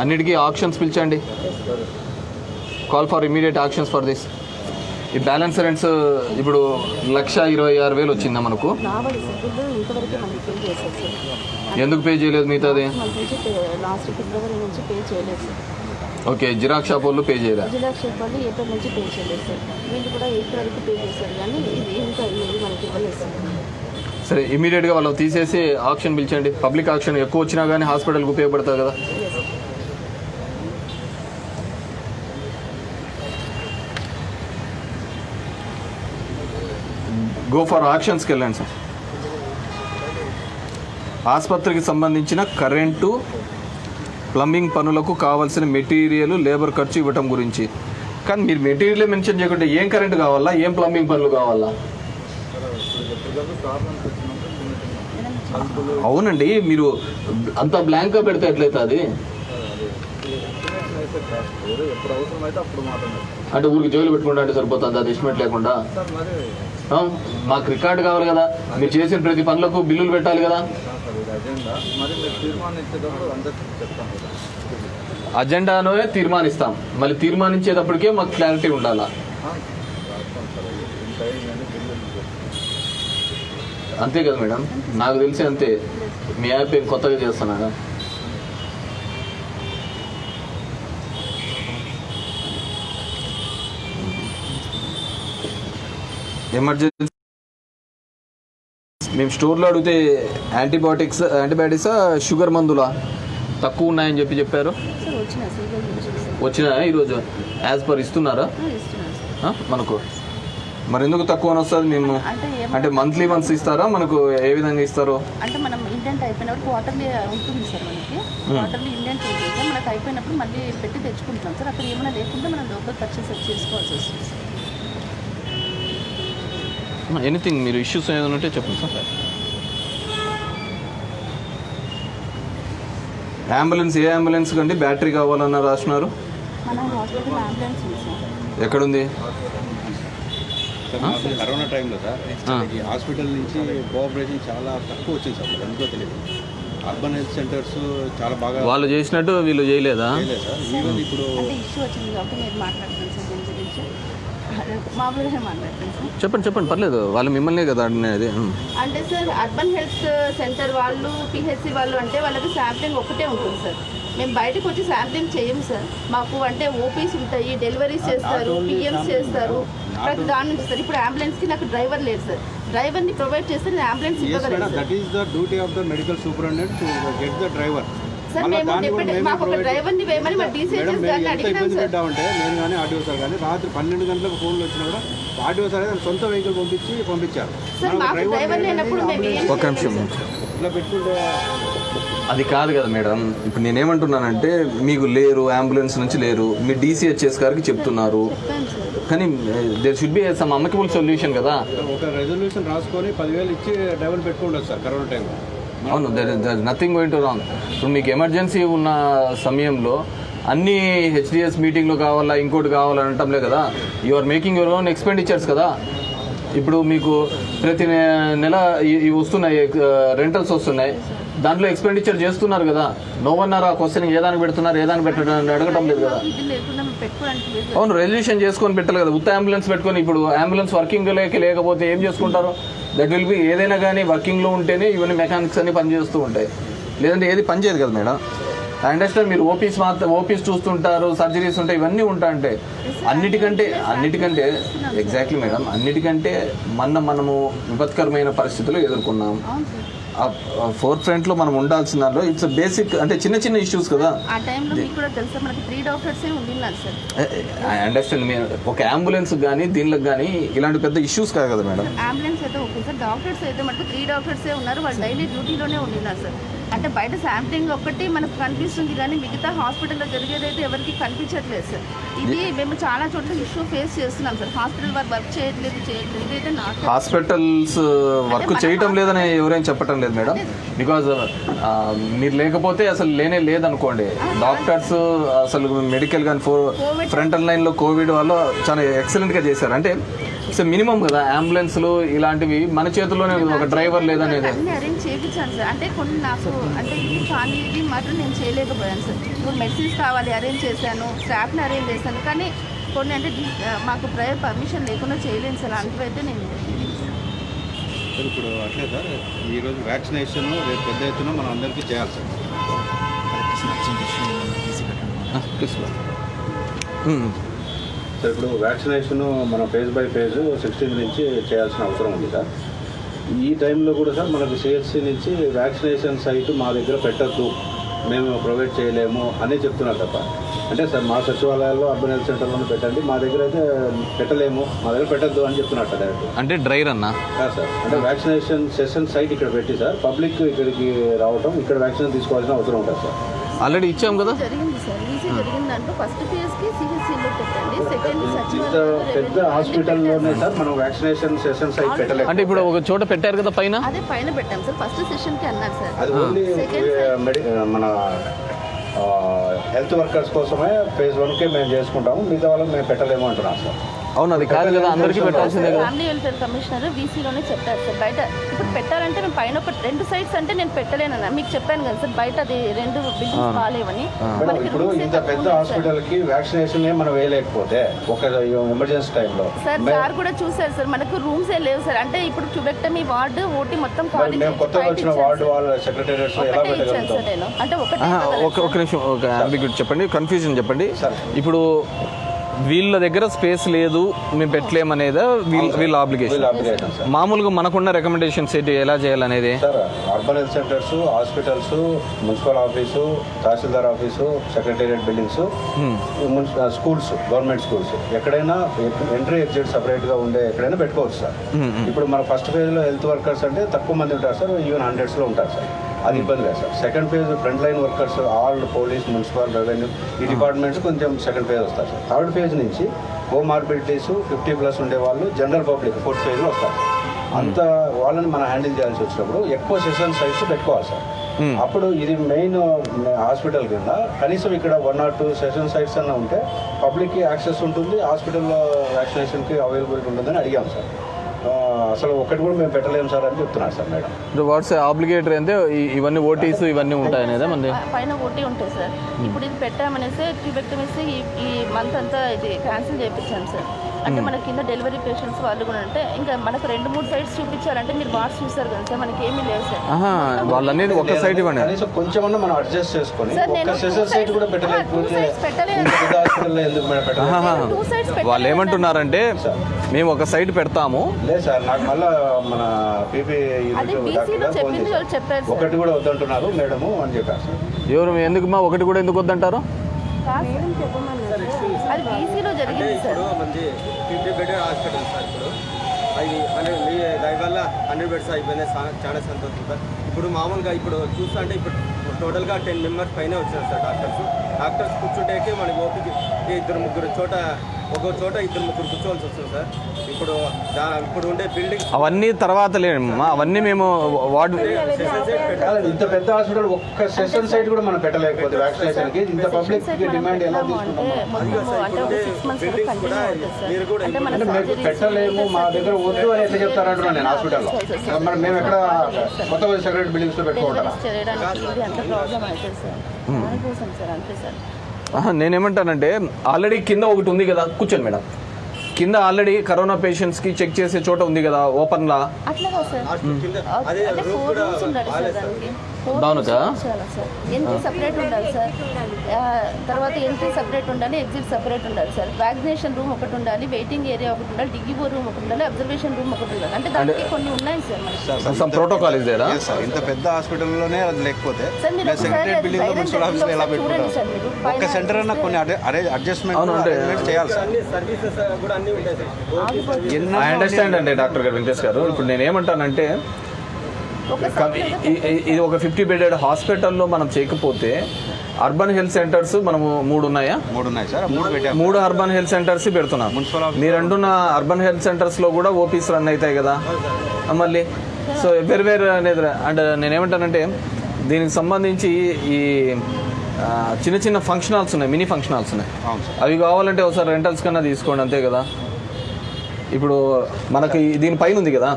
అన్నిటికీ ఆక్షన్స్ పిలిచండి. Call for immediate actions for this. ఈ బ్యాలెన్స్ రెంట్స్ ఇప్పుడు 1,26,000 వచ్చిందా మనకు? రావాలి సార్, బిల్లు ఇంతవరకు మనకి పే చేశారు సార్. ఎందుకు పే చేయలేదు మిగతాది? లాస్ట్ ఫిబ్రవరి నుంచి పే చేయలేదు సార్. ఓకే, జిరాక్స్ షాప్ వాళ్ళు పే చేయలే. జిరాక్స్ షాప్ వాళ్ళు ఏప్రిల్ నుంచి పే చేయలేదు సార్. వీళ్ళు కూడా ఏప్రిల్ వరకు పే చేశారు కానీ ఇది ఇంకా ఇది మనకి ఇవ్వలేదు సార్. సరే, ఇమీడియట్గా వాళ్ళు తీసేసి ఆక్షన్ పిలిచండి. పబ్లిక్ ఆక్షన్ ఎక్కువ వచ్చినా కానీ హాస్పిటల్కి ఉపయోగపడుతుంది కదా. గో ఫర్ ఆక్షన్స్కి వెళ్ళండి సార్. ఆసుపత్రికి సంబంధించిన కరెంటు, ప్లంబింగ్ పనులకు కావాల్సిన మెటీరియల్, లేబర్ ఖర్చు ఇవ్వటం గురించి. కానీ మీరు మెటీరియల్ మెన్షన్ చేయకుంటే ఏం కరెంటు కావాలా, ఏం ప్లంబింగ్ పనులు కావాలా? అవునండి, మీరు అంత బ్లాంక్గా పెడితే ఎట్లయితే అది అంటే ఊరికి జోలు పెట్టుకుంటా అంటే సరిపోతుంది, అది ఎస్టిమేట్ లేకుండా. మాకు రికార్డు కావాలి కదా, మీరు చేసిన ప్రతి పనులకు బిల్లులు పెట్టాలి కదా. అజెండాను తీర్మానిస్తాం, మళ్ళీ తీర్మానించేటప్పటికే మాకు క్లారిటీ ఉండాలా. అంతే కదా మేడం, నాకు తెలిసి అంతే. మీ యాప్ ఏం కొత్తగా చేస్తున్నాడా? ఎమర్జెన్సీ మేము స్టోర్లో అడిగితే యాంటీబయాటిక్స్ షుగర్ మందులా తక్కువ ఉన్నాయని చెప్పారు. వచ్చినా ఈరోజు యాజ్ పర్ ఇస్తున్నారా మనకు? మరి ఎందుకు తక్కువ అని వస్తుంది? మేము అంటే మంత్లీ వన్స్ ఇస్తారా, మనకు ఏ విధంగా ఇస్తారు? అంటే మనం ఇండెంట్ అయిపోయినప్పుడు క్వార్టర్లీ ఉంటుంది సార్, మనకి క్వార్టర్లీ ఇండెంట్ ఉంటుంది సార్. మనకు అయిపోయినప్పుడు మళ్ళీ పెట్టి తెచ్చుకుంటాం సార్. అక్కడ ఏమైనా లేకుండా మనం లోకల్ పర్చేస్ చేసుకోవాల్సి వస్తుంది సార్. ఎనీథింగ్ మీరు ఇష్యూస్ ఏదైనా ఉంటే చెప్పండి సార్. అంబులెన్స్ ఏ అంబులెన్స్ కండి బ్యాటరీ కావాలన్న రాస్తున్నారు. మన హాస్పిటల్ అంబులెన్స్ ఉంది సార్. ఎక్కడుంది? కరోనా టైంలో సార్ ఈ హాస్పిటల్ నుంచి కోఆపరేషన్ చాలా తక్కువ వచ్చింది సార్, ఎందుకో తెలియదు. అర్బన్ హెల్త్ సెంటర్స్ చాలా బాగా వాళ్ళు చేసినట్టు వీళ్ళు చేయలేదా? సార్. ఈవెన్ ఇప్పుడు అంటే ఇష్యూ వచ్చింది కాబట్టి మీరు మాట్లాడుతున్నాను సార్ దీని గురించి. మామూలుగా మాట్లాడుతున్నాను సార్. చెప్పండి పర్లేదు, వాళ్ళు మిమ్మల్నే కదా అడిగినది. అంటే సార్ అర్బన్ హెల్త్ సెంటర్ వాళ్ళు, పిహెచ్సి వాళ్ళు అంటే వాళ్ళకి శాంప్లింగ్ ఒకటే ఉంటుంది సార్. మేము బయటకు వచ్చి శాంప్లింగ్ చేయము సార్. మాకు అంటే ఓపీస్ ఉంటాయి, డెలివరీస్ చేస్తారు, పిఎంస్ చేస్తారు, ప్రతి దాని నుంచి సార్. ఇప్పుడు అంబులెన్స్కి నాకు డ్రైవర్ లేదు సార్. డ్రైవర్ని ప్రొవైడ్ చేస్తే నేను అంబులెన్స్ ఇవ్వగలను. That is the duty of the medical superintendent to get the driver. Sir మేము మాకు ఒక డ్రైవర్ని వేయమని మా డీసీహెచ్ఎస్ గారిని అడిగినాం సార్. అంటే నేను కానీ ఆర్డీఓ సార్ కానీ రాత్రి 12 గంటలకు ఫోన్లు వచ్చినా కూడా ఆర్డీఓ సార్ సొంత వెహికల్ పంపించారు సార్. మాకు డ్రైవర్ లేనప్పుడు మేము ఒక నిమిషం ఇట్లా పెట్టుకుంటే అది కాదు కదా మేడం. ఇప్పుడు నేనేమంటున్నానంటే మీకు లేరు, అంబులెన్స్ నుంచి లేరు, మీ డీసీహెచ్ఎస్ గారికి చెప్తున్నారు. కానీ there should be some amicable solution కదా. ఒక రెజల్యూషన్ రాసుకొని 10,000 ఇచ్చి డెవలప్ పెట్టుకుంటారు సార్ కరోనా టైంలో. అవును, there nothing going to wrong. ఇప్పుడు మీకు ఎమర్జెన్సీ ఉన్న సమయంలో అన్ని హెచ్డిఎస్ మీటింగ్లో కావాలా, ఇంకోటి కావాలని అనటంలే కదా. You are making your own expenditures కదా. ఇప్పుడు మీకు ప్రతి నెల ఇవి వస్తున్నాయి, రెంటల్స్ వస్తున్నాయి, దాంట్లో ఎక్స్పెండిచర్ చేస్తున్నారు కదా. నో వన్ ఆర్ ఆ క్వశ్చన్ ఏదానికి పెడుతున్నారు, ఏదానికి పెట్టడం అడగటం లేదు కదా. అవును, రెజల్యూషన్ చేసుకొని పెట్టాలి కదా. ఉత్త అంబులెన్స్ పెట్టుకొని ఇప్పుడు అంబులెన్స్ వర్కింగ్ లేకపోతే ఏం చేసుకుంటారు? దట్ విల్ బి ఏదైనా కానీ వర్కింగ్లో ఉంటేనే ఇవన్నీ మెకానిక్స్ అన్ని పనిచేస్తూ ఉంటాయి, లేదంటే ఏది పనిచేయదు కదా మేడం. ఐ అండర్స్టాండ్ మీరు ఓపీస్ చూస్తుంటారు, సర్జరీస్ ఉంటాయి, ఇవన్నీ ఉంటా అంటే అన్నిటికంటే ఎగ్జాక్ట్లీ మేడం, అన్నిటికంటే మనము విపత్కరమైన పరిస్థితులు ఎదుర్కొన్నాం. ఫోర్ ఫ్రంట్లో మనం ఉండాల్సిన దాంట్లో ఇట్స్ బేసిక్ అంటే చిన్న చిన్న ఇష్యూస్ కదా. ఆ టైంలో మీకు కూడా తెలుసా మనకి 3 డాక్టర్సే ఉండిన్నారు సార్. I understand. మీరు ఒక అంబులెన్స్ కానీ దీనిలో కానీ ఇలాంటి పెద్ద ఇష్యూస్ కాదు కదా మేడం. అంబులెన్స్ అయితే ఓకే సార్. డాక్టర్స్ అయితే మనకు 3 డాక్టర్సే ఉన్నారు, వాళ్ళు డైలీ డ్యూటీలోనే ఉండిన్నారు సార్. అంటే బయట శాంప్లింగ్ ఒకటి మనకు కనిపిస్తుంది కానీ మిగతా హాస్పిటల్లో జరిగేదైతే ఎవరికి కనిపించట్లేదు సార్. ఇది మేము చాలా చోట్ల ఇష్యూ ఫేస్ చేస్తున్నాం సార్. హాస్పిటల్ వారు వర్క్ చేయట్లేదు. ఇదైతే నాకు హాస్పిటల్స్ వర్క్ చేయటం లేదని ఎవరేం చెప్పటం లేదు మేడం. బికాజ్ మీరు లేకపోతే అసలు లేదనుకోండి. డాక్టర్స్ అసలు మెడికల్ కానీ ఫ్రంట్ లైన్లో కోవిడ్ వల్ల చాలా ఎక్సలెంట్గా చేశారు. అంటే సో మినిమం కదా అంబులెన్స్లు ఇలాంటివి మన చేతుల్లోనే, ఒక డ్రైవర్ లేదనేది అన్ని అరేంజ్ చేయించాను సార్. అంటే కొన్ని నాకు అంటే ఇది కానీ ఇది మాత్రం నేను చేయలేకపోయాను సార్. ఇప్పుడు మెడిసిన్స్ కావాలి అరేంజ్ చేశాను, స్టాఫ్ని అరేంజ్ చేశాను, కానీ కొన్ని అంటే మాకు ప్రయర్ పర్మిషన్ లేకుండా చేయలేను సార్. అంతవైతే నేను సార్ ఇప్పుడు అట్లే సార్ ఈరోజు వ్యాక్సినేషన్ రేపు పెద్ద ఎత్తున మనం అందరికీ చేయాలి సార్. సార్ ఇప్పుడు వ్యాక్సినేషన్ మనం ఫేజ్ బై ఫేజ్ 16 నుంచి చేయాల్సిన అవసరం ఉంది సార్. ఈ టైంలో కూడా సార్ మనకు సిహెచ్సి నుంచి వ్యాక్సినేషన్ సైట్ మా దగ్గర పెట్టద్దు, మేము ప్రొవైడ్ చేయలేము అని చెప్తున్నారు తప్ప. అంటే సార్ మా సచివాలయాల్లో అర్బన్ హెల్త్ సెంటర్లోనే పెట్టండి, మా దగ్గర అయితే పెట్టలేము, మా దగ్గర పెట్టద్దు అని చెప్తున్నారు సార్ డైరెక్ట్. అంటే డ్రైర్ అన్నా సార్ అంటే వ్యాక్సినేషన్ సెషన్ సైట్ ఇక్కడ పెట్టి సార్ పబ్లిక్ ఇక్కడికి రావటం, ఇక్కడ వ్యాక్సిన్ తీసుకోవాల్సిన అవసరం ఉంటుంది సార్. ఆల్రెడీ ఇచ్చాం కదా. జరిగింది సార్, ఈసీ జరిగిందంటూ ఫస్ట్ ఫేజ్కి సిహెచ్సిలో పెట్టండి, సెకండ్ ఇంత సచివాలయం పెద్ద హాస్పిటల్లోనే సార్ మనం వ్యాక్సినేషన్ సెషన్ సైట్ పెట్టలేదు. అంటే ఇప్పుడు ఒక చోట పెట్టారు కదా పైన. అదే పైన పెట్టాం సార్, ఫస్ట్ సెషన్కి అన్నారు సార్. అది ఓన్లీ మన హెల్త్ వర్కర్స్ కోసమే ఫేజ్ 1కే మేము చేసుకుంటాము, మిగతా వాళ్ళకి మేము పెట్టలేము అంటున్నాం సార్. అవును, అది కాదు కదా, అందరికీ పెట్టాల్సిందే కదా. ఫ్యామిలీ వెల్ఫేర్ కమిషనర్ వీసీలోనే చెప్పారు సార్. బయట ఇప్పుడు పెట్టాలంటే మేము పైన ఒక 2 సైట్స్ అంటే నేను పెట్టలేనన్నా, మీకు చెప్పాను కదా సార్, బయట అది 2 బిల్డింగ్స్ బాగాలేవని. మేడం ఇప్పుడు ఇంత పెద్ద హాస్పిటల్కి వ్యాక్సినేషన్ మనం వేయలేకపోతే ఒక ఎమర్జెన్సీ టైంలో సార్ సార్ కూడా చూసారు సార్, మనకు రూమ్స్ ఏ లేవు సార్. అంటే ఇప్పుడు ట్యూబెక్టమీ వార్డు ఓటీ మొత్తం ఖాళీ మేము కొత్తగా వచ్చిన వార్డు వాళ్ళ సెక్రటేరియట్స్ ఎలా ఇచ్చాను పెట్టగలుగుతాం? సార్ నేను. అంటే ఒక నిమిషం, ఒక అంబిగ్యూటీ చెప్పండి, కన్ఫ్యూజన్ చెప్పండి. ఇప్పుడు వీళ్ళ దగ్గర స్పేస్ లేదు, మేము పెట్టలేమనేదా వీళ్ళ ఆబ్లిగేషన్? మామూలుగా మనకున్న రికమెండేషన్స్ ఏంటి, ఎలా చేయాలనేది? Sir urban health centres, hospitals, municipal office, tahsildar office, secretariat buildings, schools, government schools, ఎక్కడైనా ఎంట్రీ ఎగ్జిట్ సపరేట్గా ఉండే ఎక్కడైనా పెట్టుకోవచ్చు సార్. ఇప్పుడు మన ఫస్ట్ ఫేజ్లో హెల్త్ వర్కర్స్ అంటే తక్కువ మంది ఉంటారు సార్, ఈవెన్ 100స్లో ఉంటారు సార్, అది ఇబ్బంది లేదు sir. Second phase front line workers, all police, municipal, revenue ఈ డిపార్ట్మెంట్స్ కొంచెం సెకండ్ ఫేజ్ వస్తారు సార్. థర్డ్ ఫేజ్ నుంచి కోమార్బిడిటీస్ 50+ ఉండే వాళ్ళు జనరల్ పబ్లిక్ 4th ఫేజ్లో వస్తారు సార్. అంత వాళ్ళని మనం హ్యాండిల్ చేయాల్సి వచ్చినప్పుడు ఎక్కువ సెషన్ సైట్స్ పెట్టుకోవాలి సార్. అప్పుడు ఇది మెయిన్ హాస్పిటల్ కింద కనీసం ఇక్కడ 1 or 2 సెషన్ సైట్స్ అన్న ఉంటే పబ్లిక్కి యాక్సెస్ ఉంటుంది, హాస్పిటల్లో వ్యాక్సినేషన్కి అవైలబిలిటీ ఉంటుందని అడిగాం సార్. అసలు ఒకటి కూడా మేము పెట్టలేము సార్ అని చెప్తున్నారు సార్ మేడం. వాట్స్ ఆబ్లిగేటరీ అంటే ఇవన్నీ ఓటీస్ ఇవన్నీ ఉంటాయనేదా మంది పైన ఓటీ ఉంటాయి సార్. ఇప్పుడు ఇది పెట్టామనేసి ట్యూబెక్టమీస్ ఈ మంత్ అంతా ఇది క్యాన్సిల్ చేయించాం సార్. అంటే మన కింద డెలివరీ పేషెంట్స్ వాళ్ళు కూడా అంటే ఇంకా మనకు 2-3 సైట్స్ చూపించాలంటే మీరు వాట్స్ చూసారు కదా సార్, మనకి ఏమీ లేదు సార్. వాళ్ళు అనేది ఒక సైట్ ఇవ్వండి, కనీసం కొంచెం మనం అడ్జస్ట్ చేసుకొని ఒక సెషన్ సైట్ కూడా పెట్టలేకపోతే హాస్పిటల్లో ఎందుకు మేడం పెట్టలేదు? వాళ్ళు ఏమంటున్నారంటే మేము ఒక సైట్ పెడతాము. లేదు సార్, నాకు మళ్ళీ మన పీపీ చెప్పారు ఒకటి కూడా వద్దంటున్నారు మేడము అని చెప్పారు సార్. ఎవరు ఎందుకు మా ఒకటి కూడా ఎందుకు వద్దంటారు? అది బీసీలో జరిగింది సార్. మంచి 50 బెడ్ హాస్పిటల్ సార్. ఇప్పుడు అది మీ దాని వల్ల 100 బెడ్స్ అయిపోయినాయి, చాలా సంతోషం సార్. ఇప్పుడు మామూలుగా ఇప్పుడు చూస్తా అంటే ఇప్పుడు టోటల్గా 10 మెంబర్స్ పైన వచ్చారు సార్ డాక్టర్స్ కూర్చుంటేకే మనకి ఓపిక 2-3 చోట ఒక్కో చోట 2-3 కూర్చోవాల్సి వస్తుంది సార్. ఇప్పుడు ఉండే బిల్డింగ్ అవన్నీ తర్వాత లేమ్మా, అవన్నీ మేము వార్డు ఇంత పెద్ద హాస్పిటల్ ఒక్క సెషన్ సైట్ కూడా మనం పెట్టలేకపోతే వ్యాక్సినేషన్ కి ఇంత పబ్లిక్ డిమాండ్ ఎలా అంటే మేము పెట్టలేము, మా దగ్గర వద్దు అని ఎట్లా చెప్తారంటున్నాను నేను హాస్పిటల్లో. మరి మేము ఎక్కడ కొత్త సెక్రటరీ బిల్డింగ్స్ లో పెట్టుకుంటారా? నేనేమంటానంటే ఆల్రెడీ కింద ఒకటి ఉంది కదా, కూర్చోండి మేడం, కింద ఆల్రెడీ కరోనా పేషెంట్స్ కి చెక్ చేసే చోట ఉంది కదా ఓపెన్ లా. దానికా ఎంట్రీ సపరేట్ ఉండాలి సార్, తర్వాత ఎంట్రీ సపరేట్ ఉండాలి, ఎగ్జిట్ సపరేట్ ఉండాలి సార్. వ్యాక్సినేషన్ రూమ్ ఒకటి ఉండాలి, వెయిటింగ్ ఏరియా ఒకటి ఉండాలి, డిగ్గిబో రూమ్ ఒకటి ఉండాలి, అబ్జర్వేషన్ రూమ్ ఒకటి ఉండాలి. అంటే దానికి కొన్ని ఉన్నాయి sir. Some protocol is there. ఇంత పెద్ద హాస్పిటల్లోనే అది లేకపోతే సెక్రటరీ బిల్డింగ్ లో మున్సిపల్ ఆఫీస్ ఎలా పెట్టుకుంటాం? ఒక్క సెంటర్ అన్న కొన్ని అడ్జస్ట్మెంట్ చేయాలి సార్. సర్వీసెస్ కూడా అన్నీ ఉంటాయి సార్. ఐ అండర్స్టాండ్ అండి డాక్టర్ గారు, వెంకటేష్ గారు. ఇప్పుడు నేనేమంటానంటే ఇది ఒక 50 బెడెడ్ హాస్పిటల్లో మనం చేయకపోతే అర్బన్ హెల్త్ సెంటర్స్ మనము 3 ఉన్నాయా? 3 ఉన్నాయి సార్, 3 పెట్టాము. 3 అర్బన్ హెల్త్ సెంటర్స్ పెడుతున్నాం. మీరు అంటున్న అర్బన్ హెల్త్ సెంటర్స్లో కూడా ఓపీస్ రన్ అవుతాయి కదా మళ్ళీ. సో వేరు అనేది అండ్ నేనేమంటానంటే దీనికి సంబంధించి ఈ చిన్న చిన్న ఫంక్షన్ హాల్స్ ఉన్నాయి, మినీ ఫంక్షన్ హాల్స్ ఉన్నాయి, అవి కావాలంటే ఒకసారి రెంటల్స్ కన్నా తీసుకోండి, అంతే కదా. ఇప్పుడు మనకి దీనిపైన ఉంది కదా,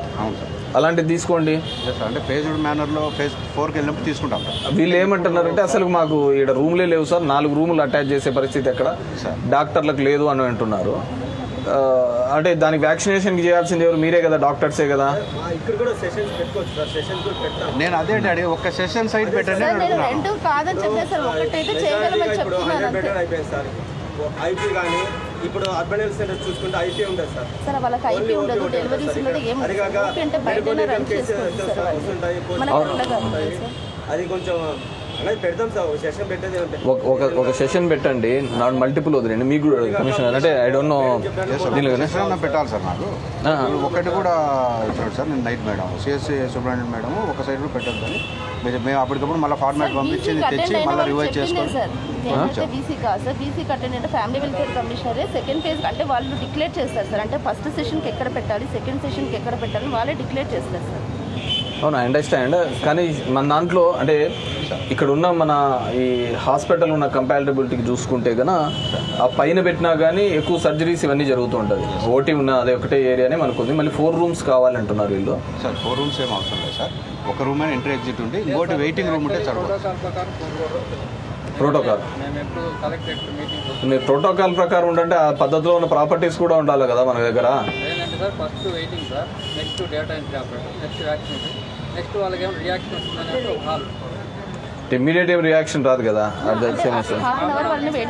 అలాంటిది తీసుకోండి. అంటే ఫేజ్డ్ మేనర్లో ఫేజ్ 4కి వెళ్ళినప్పుడు తీసుకుంటాం సార్. వీళ్ళు ఏమంటున్నారంటే అసలు మాకు ఇక్కడ రూమ్లే లేవు సార్, 4 రూములు అటాచ్ చేసే పరిస్థితి ఎక్కడ డాక్టర్లకు లేదు అని అంటున్నారు. అంటే దానికి వ్యాక్సినేషన్ చేయాల్సింది ఎవరు? మీరే కదా, డాక్టర్సే కదా. ఇక్కడ కూడా సెషన్స్ పెట్టుకోవచ్చు సార్, సెషన్ కూడా పెడతాం. నేను అదే డాడీ ఒక్క సెషన్ సైడ్ పెట్టండి సార్ నేను రెండు కాదని చెప్పలేదు సార్, ఒకటైతే చేయగలమని ఇప్పుడు చెప్తున్నాను 100 బెటర్ అయిపోయింది సార్. ఐపీ కానీ ఇప్పుడు అర్బన్ హెల్త్ సెంటర్ చూసుకుంటే ఐపీ ఉంటుంది సార్. సార్ వాళ్ళకి ఐపీ ఉండదు, డెలివరీస్ ఉండదు, ఏం అంటే బయట రన్ చేసుకోవచ్చు సార్ వాళ్ళు. మనకు అట్లా కాదు సార్. అది కొంచెం అనేది పెడతాం సార్, సెషన్ పెట్టేది ఉంటే ఒక సెషన్ పెట్టండి, నాట్ మల్టిపుల్ వదిలేండి. మీకు కమిషనర్ అంటే ఐ డోంట్ నో సెషన్ పెట్టాలి సార్. నాకు ఒకటి కూడా చూడండి సార్, నేను night madam CSC Subrahmanyam madam ఒక సైడ్ కూడా పెట్టద్దని మేము అప్పటికప్పుడు మళ్ళీ ఫార్మాట్ పంపించి తెచ్చి మళ్ళీ రివైజ్ చేసుకోవాలి. సార్ నేనంటే బీసీ కాదు సార్, బీసీ అటెండ్ అంటే ఫ్యామిలీ వెల్ఫేర్ కమిషనరే సెకండ్ ఫేజ్ అంటే వాళ్ళు డిక్లేర్ చేస్తారు సార్. అంటే ఫస్ట్ సెషన్కి ఎక్కడ పెట్టాలి, సెకండ్ సెషన్కి ఎక్కడ పెట్టాలి వాళ్ళే డిక్లేర్ చేస్తారు సార్. అవును, ఐ అండర్స్టాండ్. కానీ మన దాంట్లో అంటే ఇక్కడ ఉన్న మన ఈ హాస్పిటల్ ఉన్న కంపాటబిలిటీకి చూసుకుంటే కన్నా ఆ పైన పెట్టినా కానీ ఎక్కువ సర్జరీస్ ఇవన్నీ జరుగుతూ ఉంటుంది. ఓటీ ఉన్న అదే ఒకటే ఏరియానే మనకుంది. మళ్ళీ 4 రూమ్స్ కావాలంటున్నారు వీళ్ళు. సార్ 4 రూమ్స్ ఏం అవసరం లేదు సార్, ఒక రూమ్ అయినా ఎంట్రీ ఎగ్జిట్ ఉండి ఇంకోటి వెయిటింగ్ రూమ్ ఉంటే సరిపోతుంది. ప్రోటోకాల్ మీరు ప్రోటోకాల్ ప్రకారం ఉండంటే ఆ పద్ధతిలో ఉన్న ప్రాపర్టీస్ కూడా ఉండాలి కదా మన దగ్గర. ఏంటంటే sir first waiting sir, next data entry operator, next vaccination, next వాళ్ళకి ఏమైనా రియాక్షన్ వస్తుందని ఒక హాల్. ఇమ్మీడియట్ ఏం రియాక్షన్ రాదు కదా, అది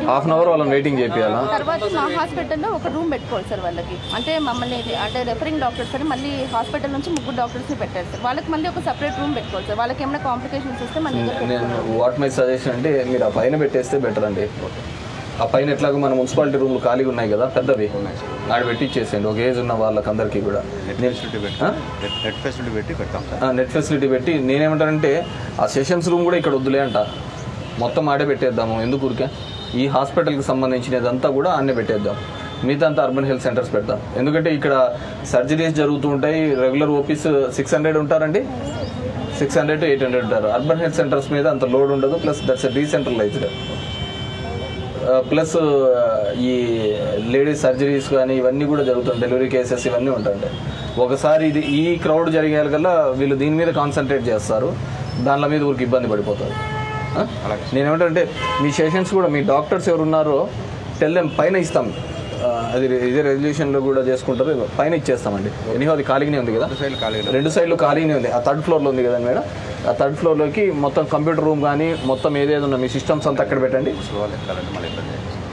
హాఫ్ అన్ అవర్ వాళ్ళని వెయిటింగ్ చేయాలా. తర్వాత మా హాస్పిటల్లో ఒక రూమ్ పెట్టుకోవాలి సార్ వాళ్ళకి. అంటే మమ్మల్ని అంటే రెఫరింగ్ డాక్టర్స్ అని మళ్ళీ హాస్పిటల్ నుంచి 3 డాక్టర్స్ని పెట్టారు సార్. వాళ్ళకి మళ్ళీ ఒక సపరేట్ రూమ్ పెట్టుకోవాలి సార్. వాళ్ళకి ఏమైనా కాంప్లికేషన్స్ వస్తే మన దగ్గర నేను వాట్ మై సజెషన్ అంటే మీరు ఆ పైన పెట్టేస్తే బెటర్ అండి. ఆ పైన ఎట్లాగో మన మున్సిపాలిటీ రూమ్లు ఖాళీగా ఉన్నాయి కదా పెద్దవి, ఆడ పెట్టి ఇచ్చేసేయండి ఒక ఏజ్ ఉన్న వాళ్ళకందరికీ కూడా. నెట్ ఫెసిలిటీ పెట్టి పెడతాం సార్. నెట్ ఫెసిలిటీ పెట్టి నేనేమంటానంటే ఆ సెషన్స్ రూమ్ కూడా ఇక్కడ వద్దులే అంట, మొత్తం ఆడే పెట్టేద్దాము. ఎందుకు ఊరికే ఈ హాస్పిటల్కి సంబంధించినదంతా కూడా ఆడనే పెట్టేద్దాం, మిగతా అంతా అర్బన్ హెల్త్ సెంటర్స్ పెడతాం. ఎందుకంటే ఇక్కడ సర్జరీస్ జరుగుతూ ఉంటాయి. రెగ్యులర్ ఓపీస్ 600 ఉంటారండి, 600 to 800 ఉంటారు. అర్బన్ హెల్త్ సెంటర్స్ మీద అంత లోడ్ ఉండదు. Plus that's decentralised. ప్లస్ ఈ లేడీస్ సర్జరీస్ కానీ ఇవన్నీ కూడా జరుగుతుంది, డెలివరీ కేసెస్ ఇవన్నీ ఉంటాయి. ఒకసారి ఇది ఈ క్రౌడ్ జరిగేయాలి కల్లా వీళ్ళు దీని మీద కాన్సన్ట్రేట్ చేస్తారు, దానిల మీద ఊరికి ఇబ్బంది పడిపోతారు. నేనేమంటే మీ సెషన్స్ కూడా మీ డాక్టర్స్ ఎవరు ఉన్నారో టెల్ పైన ఇస్తాం. అది ఇదే రెజల్యూషన్లో కూడా చేసుకుంటారు, పైన ఇచ్చేస్తామండి. ఎనీహో అది ఖాళీగానే ఉంది కదా, 2 సైడ్లు ఖాళీగానే ఉంది. ఆ 3rd ఫ్లోర్లో ఉంది కదండి మేడం, ఆ 3rd ఫ్లోర్లోకి మొత్తం కంప్యూటర్ రూమ్ కానీ మొత్తం ఏదేది ఉన్నా మీ సిస్టమ్స్ అంతా అక్కడ పెట్టండి.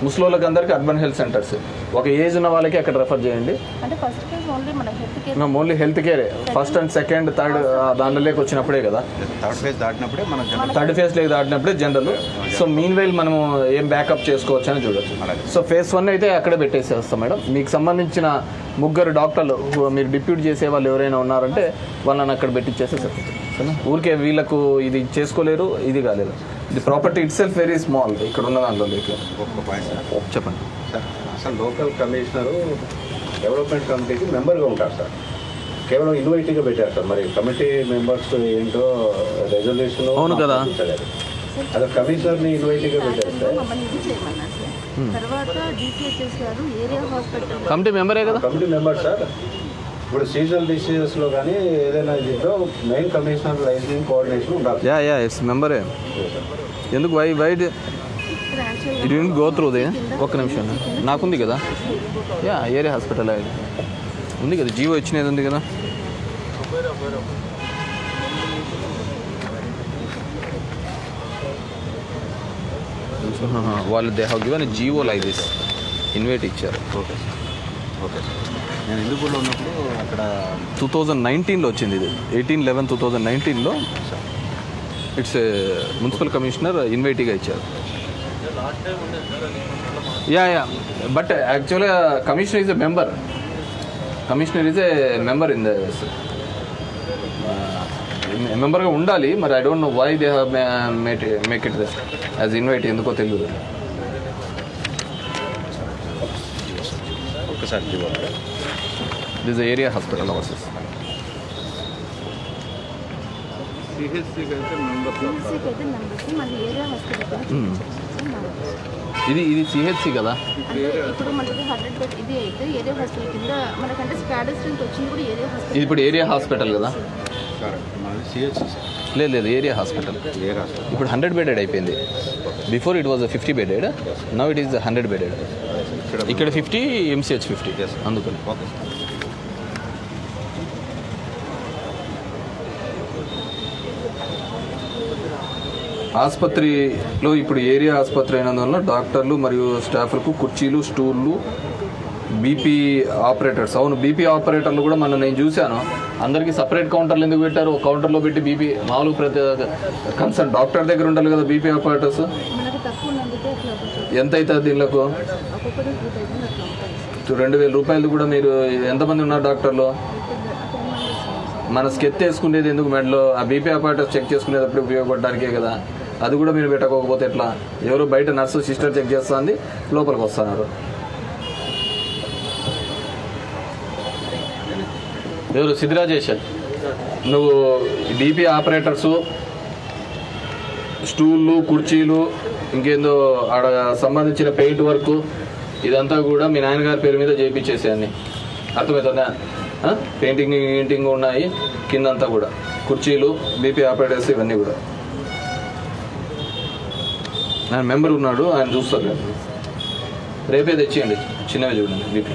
ముస్లింలకు అందరికీ అర్బన్ హెల్త్ సెంటర్స్, ఒక ఏజ్ ఉన్న వాళ్ళకి అక్కడ రెఫర్ చేయండి. అంటే ఫస్ట్ ఫేజ్ ఓన్లీ మన హెల్త్ కేర్, ఓన్లీ హెల్త్ కేరే. ఫస్ట్ అండ్ సెకండ్ థర్డ్ దాంట్లోకి వచ్చినప్పుడే కదా, థర్డ్ ఫేజ్ దాటినప్పుడే మనం థర్డ్ ఫేజ్లోకి దాటినప్పుడే జనరల్. సో మీన్ వైల్ మనము ఏం బ్యాకప్ చేసుకోవచ్చు అని చూడొచ్చు. సో ఫేజ్ 1 అయితే అక్కడే పెట్టేసేస్తాం మేడం. మీకు సంబంధించిన 3 డాక్టర్లు మీరు డిప్యూట్ చేసే వాళ్ళు ఎవరైనా ఉన్నారంటే వాళ్ళని అక్కడ పెట్టించేస్తే సరిపోతుంది. ఊరికే వీళ్ళకు ఇది చేసుకోలేరు, ఇది కాలేదు. ఇది property it self very small ఇక్కడ ఉన్న దాంట్లో. ఒక్క పాయింట్ సార్ చెప్పండి సార్. అసలు లోకల్ కమిషనరు డెవలప్మెంట్ కమిటీకి మెంబర్గా ఉంటారు సార్, కేవలం ఇన్వైటీగా పెట్టారు సార్. మరి కమిటీ మెంబర్స్ ఏంటో రెజల్యూషన్ అవును కదా, అదే కమిషనర్ని ఇన్వైటీగా పెట్టారు సార్. మమ్మల్ని ఇది చేయమన్నారు సార్. తర్వాత డిసిహెచ్ఎస్ గారు ఏరియా హాస్పిటల్ కమిటీ మెంబరే కదా, కమిటీ మెంబర్ సార్. ఇప్పుడు సీజనల్ డిసీజెస్లో కానీ ఏదైనా దీంట్లో మెయిన్ కమిషనర్ లైసెన్స్ కోఆర్డినేషన్ ఉండాలి. యా ఇట్స్ మెంబరే. ఎందుకు why it didn't go through the. ఒక్క నిమిషం, నాకుంది కదా యా ఏరియా హాస్పిటల్ ఉంది కదా, జీవో ఇచ్చినది ఉంది కదా. వాళ్ళు they have given GO like this, invite ఇచ్చారు. Okay sir, okay sir. నేను హిందూపూర్లో ఉన్నప్పుడు అక్కడ 2019లో వచ్చింది ఇది, 18/11/2019లో ఇట్స్ మున్సిపల్ కమిషనర్ ఇన్వైటీగా ఇచ్చారు. యా బట్ యాక్చువల్గా commissioner is a member, in the మెంబర్గా ఉండాలి. మరి I don't know why they have make it as invite, ఎందుకో తెలియదు. ఒక్కసారి దిస్ ఏరియా హాస్పిటల్ ఆఫీసెస్. సిహెచ్సికి అయితే మెంబర్స్ మళ్ళీ ఏరియా హాస్పిటల్ ఇది సిహెచ్సి కదా, అంటే ఇప్పుడు మనకి 100 బెడ్ ఇది అయితే ఏరియా హాస్పిటల్ కింద మనకంటే స్కాడర్ స్ట్రెంత్ వచ్చింది కూడా ఏరియా హాస్పిటల్. ఇది ఇప్పుడు ఏరియా హాస్పిటల్ కదా? సార్ మనది సిహెచ్సి సార్. లేదు ఏరియా హాస్పిటల్. ఏ హాస్పిటల్ ఇప్పుడు 100 బెడెడ్ అయిపోయింది. Before it was 50 bedded, now it is 100 bedded. ఇక్కడ 50, MCH 50. అందుకని ఓకే సార్. ఆసుపత్రిలో ఇప్పుడు ఏరియా ఆసుపత్రి అయినందువల్ల డాక్టర్లు మరియు స్టాఫ్లకు కుర్చీలు, స్టూళ్ళు, బీపీ ఆపరేటర్స్. అవును, బీపీ ఆపరేటర్లు కూడా నేను చూశాను. అందరికీ సపరేట్ కౌంటర్లు ఎందుకు పెట్టారు? ఒక కౌంటర్లో పెట్టి బీపీ మామూలు ప్రతి కన్సర్న్ డాక్టర్ దగ్గర ఉండాలి కదా బీపీ ఆపరేటర్స్. మనకి తక్కువ ఉన్నందుకే అట్లా కొంచెం ఎంత అవుతుంది దీనిలకు? ఒక్కొక్కటి 2,000 అట్లా ఉంటుంది. 2,000 రూపాయలు కూడా. మీరు ఎంతమంది ఉన్నారు డాక్టర్లు? మన స్కెచ్ వేసుకునేది ఎందుకు మెడలో? ఆ బీపీ ఆపరేటర్స్ చెక్ చేసుకునేటప్పుడు ఉపయోగపడడానికే కదా. అది కూడా మీరు పెట్టకపోతే ఎట్లా? ఎవరు బయట నర్సు సిస్టర్ చెక్ చేస్తుంది, లోపలికి వస్తున్నారు. ఎవరు? సిద్ధిరాజేషన్, నువ్వు బీపీ ఆపరేటర్సు, స్టూళ్ళు, కుర్చీలు, ఇంకేందో ఆడ సంబంధించిన పెయింట్ వర్క్ ఇదంతా కూడా మీ నాన్నగారి పేరు మీద చేయించేసేయండి. అర్థమవుతుందా? పెయింటింగ్ ఉన్నాయి కిందంతా కూడా, కుర్చీలు, బీపీ ఆపరేటర్స్ ఇవన్నీ కూడా. ఆయన మెంబర్ ఉన్నాడు, ఆయన చూస్తారు. రేపే తెచ్చేయండి, చిన్నవి చూడండి. బీపీ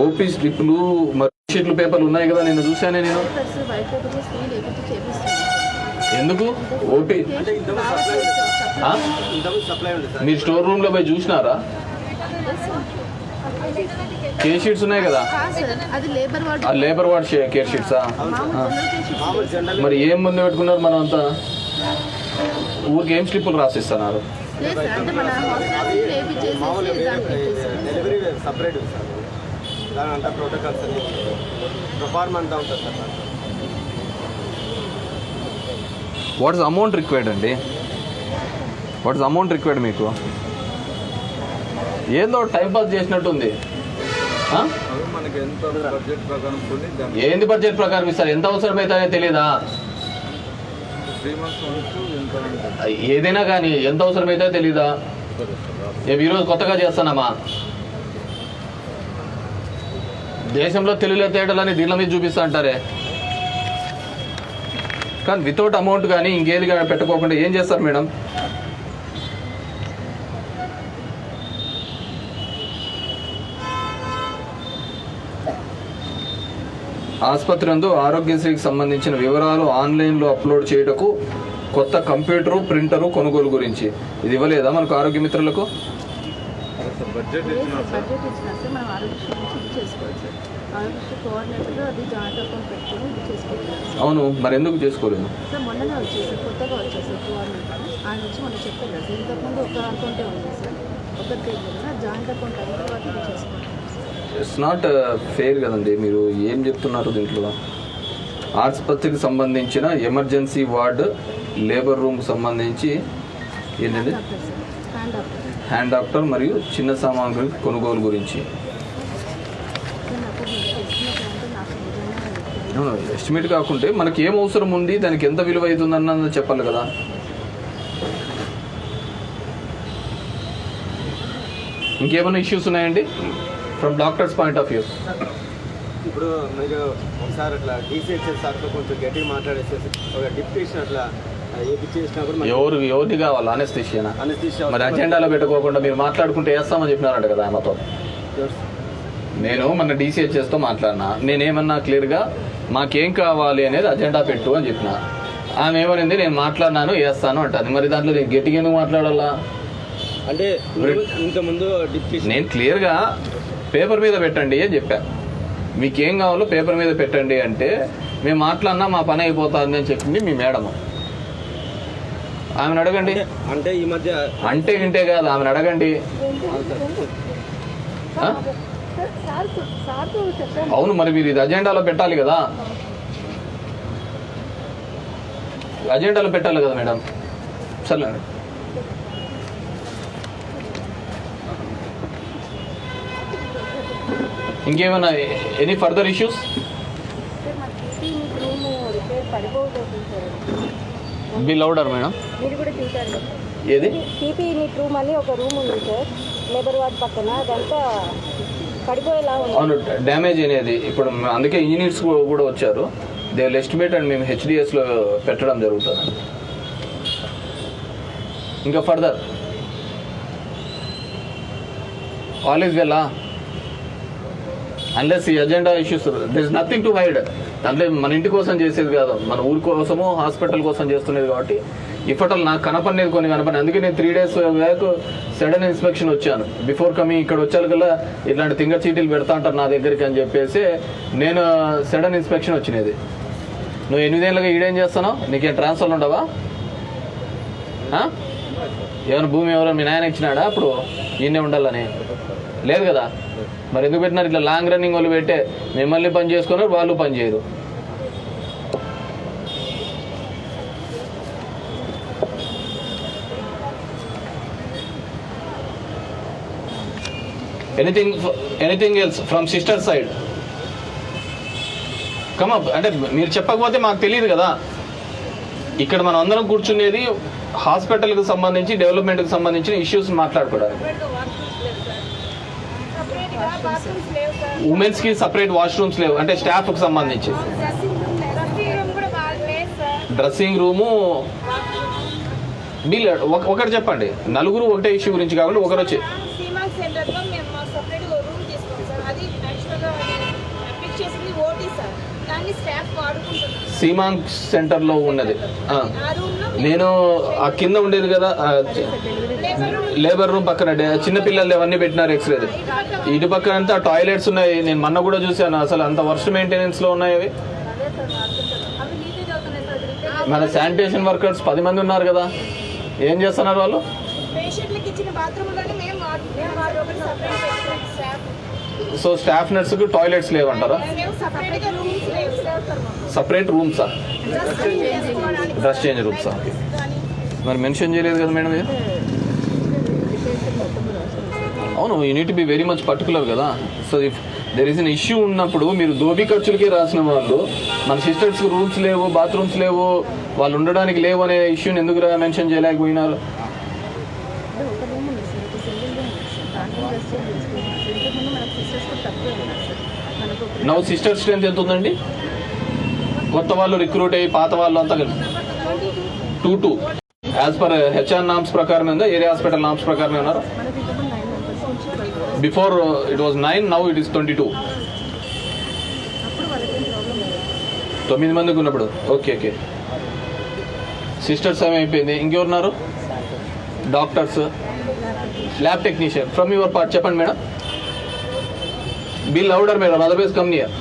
ఓపీ స్లిప్లు మరి షీట్లు పేపర్లు ఉన్నాయి కదా, నేను చూశానే. నేను ప్లస్ బయట వచ్చి స్క్రీన్ లేకపోతే చేపిస్తాను. ఎందుకు ఓపీ సప్లై ఉంది సార్. మీరు స్టోర్ రూమ్లో పోయి చూసినారా? కేర్ షీట్స్ ఉన్నాయి కదా, అది లేబర్ వార్డ్. ఆ లేబర్ వార్డ్ కేర్ షీట్సా? మామూలు జనరల్ మరి ఏం ముందు పెట్టుకున్నారు? మనం అంతా ఊరికి ఏం స్లిప్పులు రాసిస్తున్నారు? లేదు సార్, అంటే మన హాస్పిటల్ లేపించేసి మామూలు దానికి పెట్టేస్తాం. డెలివరీ సపరేట్ ఉంది సార్. దాని అంతా ప్రోటోకాల్స్ అని ప్రొఫార్మ్ అంతా ఉంటుంది sir. What is amount required అండి? వాట్ ఇస్ అమౌంట్ రిక్వైర్డ్ మీకు? ఏందో టైం పాస్ చేసినట్టుంది. ఏంది బడ్జెట్ ప్రకారం ఇస్తారు? ఎంత అవసరం అవుతుందో తెలియదా? ఏదైనా కానీ ఎంత అవసరం అవుతుందో తెలీదా? ఈరోజు కొత్తగా చేస్తానమ్మా. దేశంలో తెలుగులో తేడాలని దీళ్ళ మీద చూపిస్తా అంటారే, కానీ వితౌట్ అమౌంట్ కానీ ఇంకేది కానీ పెట్టుకోకుండా ఏం చేస్తారు మేడం? ఆసుపత్రి నందు ఆరోగ్యశ్రీకి సంబంధించిన వివరాలు ఆన్లైన్లో అప్లోడ్ చేయటకు కొత్త కంప్యూటరు, ప్రింటరు కొనుగోలు గురించి ఇది ఇవ్వలేదా మనకు ఆరోగ్య మిత్రులకు? బడ్జెట్ ఇచ్చినా సార్ మనం ఆరోగ్యశ్రీ నుంచి ఇది చేసుకోవాలి సార్. ఆరోగ్యశ్రీ కోఆర్డినేటర్ అది జాయింట్ అకౌంట్ పెట్టుకొని ఇది చేసుకోవాలి. అవును, మరి ఎందుకు చేసుకోలేదు? సార్ మొన్ననే వచ్చేసారు, కొత్తగా వచ్చేసారు కోఆర్డినేటర్. ఆయన వచ్చి మనం చెప్పారు సార్, ఇంతకుముందు ఒక అకౌంటే ఉంది సార్, ఒకరికి కదా జాయింట్ అకౌంట్ అయిన తర్వాత ఇది చేసుకోవాలి. ఇట్స్ నాట్ ఫెయిర్ కదండి. మీరు ఏం చెప్తున్నారు దీంట్లో? ఆసుపత్రికి సంబంధించిన ఎమర్జెన్సీ వార్డు, లేబర్ రూమ్ సంబంధించి ఏంటండి హ్యాండ్ డాక్టర్ మరియు చిన్న సామాగ్రి కొనుగోలు గురించి ఎస్టిమేట్ కాకుంటే మనకి ఏం అవసరం ఉంది, దానికి ఎంత విలువ అవుతుందన్నది చెప్పాలి కదా. ఇంకేమైనా ఇష్యూస్ ఉన్నాయండి from doctors point of view? ఇప్పుడు మీరు ఒకసారి అట్లా డీసీహెచ్ఎస్ సార్తో కొంచెం గట్టిగా మాట్లాడేసేసి ఒక డిప్యూటేషన్ అట్లా ఏపిచ్చేసినా కూడా ఎవరిది కావాలి? అనస్థిషియనా? అనస్థిషియా మరి అజెండాలో పెట్టుకోకుండా మీరు మాట్లాడుకుంటే వేస్తామని చెప్పినారంట కదా ఆమెతో. నేను మన డీసీహెచ్ఎస్తో మాట్లాడినా, నేనేమన్నా క్లియర్గా మాకేం కావాలి అనేది అజెండా పెట్టు అని చెప్పిన. ఆమె ఏమనింది, నేను మాట్లాడినాను వేస్తాను అంటుంది. మరి దాంట్లో నేను గట్టిగా ఎందుకు మాట్లాడాలా? అంటే ఇంతకుముందు డిప్యూటేషన్ నేను క్లియర్గా పేపర్ మీద పెట్టండి అని చెప్పాను. మీకేం కావాలో పేపర్ మీద పెట్టండి అంటే మేము మాట్లాడినా మా పని అయిపోతుంది అని చెప్పింది మీ మేడము. ఆమెను అడగండి. అంటే ఈ మధ్య అంటే వింటే కాదు, ఆమెను అడగండి. అవును, మరి మీరు ఇది అజెండాలో పెట్టాలి కదా, అజెండాలో పెట్టాలి కదా మేడం. సరే, ఇంకేమైనా any further issues? Be louder madam. మీరు కూడా చూసారు ఏది? పీపీ యూనిట్ రూమ్ అని ఒక రూమ్ ఉంది సార్. లేబర్ వార్డ్ పక్కన అదంతా పడిపోయేలా ఉంది. అవును, డ్యామేజ్ అనేది ఇప్పుడు అందుకే ఇంజనీర్స్ కూడా వచ్చారు. దే విల్ ఎస్టిమేట్ అండ్ మేము హెచ్డిఎస్లో పెట్టడం జరుగుతుంది. ఇంకా further all is well unless ఈ agenda issues there is nothing to hide. అంటే మన ఇంటి కోసం చేసేది కాదు, మన ఊరి కోసము హాస్పిటల్ కోసం చేస్తున్నది. కాబట్టి ఇప్పట్లో నాకు కనపడలేదు, కొన్ని కనపడి. అందుకే నేను 3 days బ్యాక్ సడన్ ఇన్స్పెక్షన్ వచ్చాను. బిఫోర్ కమింగ్ ఇక్కడ వచ్చాకల్లా ఇట్లాంటి తింగ చీటీలు పెడతా అంటారు నా దగ్గరికి అని చెప్పేసి నేను సడన్ ఇన్స్పెక్షన్ వచ్చినది. నువ్వు 8 ఏళ్ళగా ఈడేం చేస్తున్నావు? నీకేం ట్రాన్స్ఫర్లు ఉండవా? ఏమైనా భూమి ఎవరో మీ నాయన ఇచ్చినాడా అప్పుడు ఈయనే ఉండాలని? లేదు కదా. మరి ఎందుకు పెట్టినారు? ఇట్లా లాంగ్ రన్నింగ్ వాళ్ళు పెట్టే మిమ్మల్ని పని చేసుకున్నారు, వాళ్ళు పని చేయరు. Anything else from sister side come up. అంటే మీరు చెప్పకపోతే మాకు తెలియదు కదా. ఇక్కడ మనం అందరం కూర్చునేది హాస్పిటల్కి సంబంధించి డెవలప్మెంట్కి సంబంధించిన ఇష్యూస్ మాట్లాడుకోవడానికి. ఉమెన్స్కి సపరేట్ వాష్రూమ్స్ లేవు, అంటే స్టాఫ్కి సంబంధించి. డ్రెస్సింగ్ రూము డీల్ ఒకటి చెప్పండి. నలుగురు ఒకటే ఇష్యూ గురించి కాకుండా ఒకరు వచ్చి సీమాంగ్ సెంటర్లో ఉన్నది. నేను ఆ కింద ఉండేది కదా లేబర్ రూమ్ పక్కన చిన్నపిల్లలు అవన్నీ పెట్టినారు ఎక్స్రేది. ఇటు పక్కన అంతా టాయిలెట్స్ ఉన్నాయి. నేను మొన్న కూడా చూశాను. అసలు అంత వర్స్ట్ మెయింటెనెన్స్లో ఉన్నాయి అవి. మన శానిటేషన్ వర్కర్స్ 10 మంది ఉన్నారు కదా, ఏం చేస్తున్నారు వాళ్ళు? సో స్టాఫ్ నర్సుకు టాయిలెట్స్ లేవంటారా? సపరేట్ రూమ్సా? డ్రెస్ చేంజ్ రూమ్సా? మరి మెన్షన్ చేయలేదు కదా మేడం ఇది. అవును, you need to be very much particular కదా. So if there is an issue ఉన్నప్పుడు మీరు దోబీ ఖర్చులకే రాసిన వాళ్ళు మన సిస్టర్స్కి రూమ్స్ లేవు, బాత్రూమ్స్ లేవు, వాళ్ళు ఉండడానికి లేవు అనే ఇష్యూని ఎందుకు మెన్షన్ చేయలేకపోయినారు? నౌ సిస్టర్ స్ట్రెంత్ ఎంత ఉందండి? కొత్త వాళ్ళు రిక్రూట్ అయ్యి పాత వాళ్ళు అంతా కలిపి 2 యాజ్ పర్ హెచ్ఆర్ నామ్స్ ప్రకారం ఉందా? ఏరియా హాస్పిటల్ నామ్స్ ప్రకారం ఉన్నారు. Before it was 9, now it is 22. 9 మందికి ఉన్నప్పుడు. Okay okay. సిస్టర్స్ ఏమైపోయింది? ఇంకెవరున్నారు? Doctors, lab technician from your part చెప్పండి madam. Be louder madam, otherwise come near.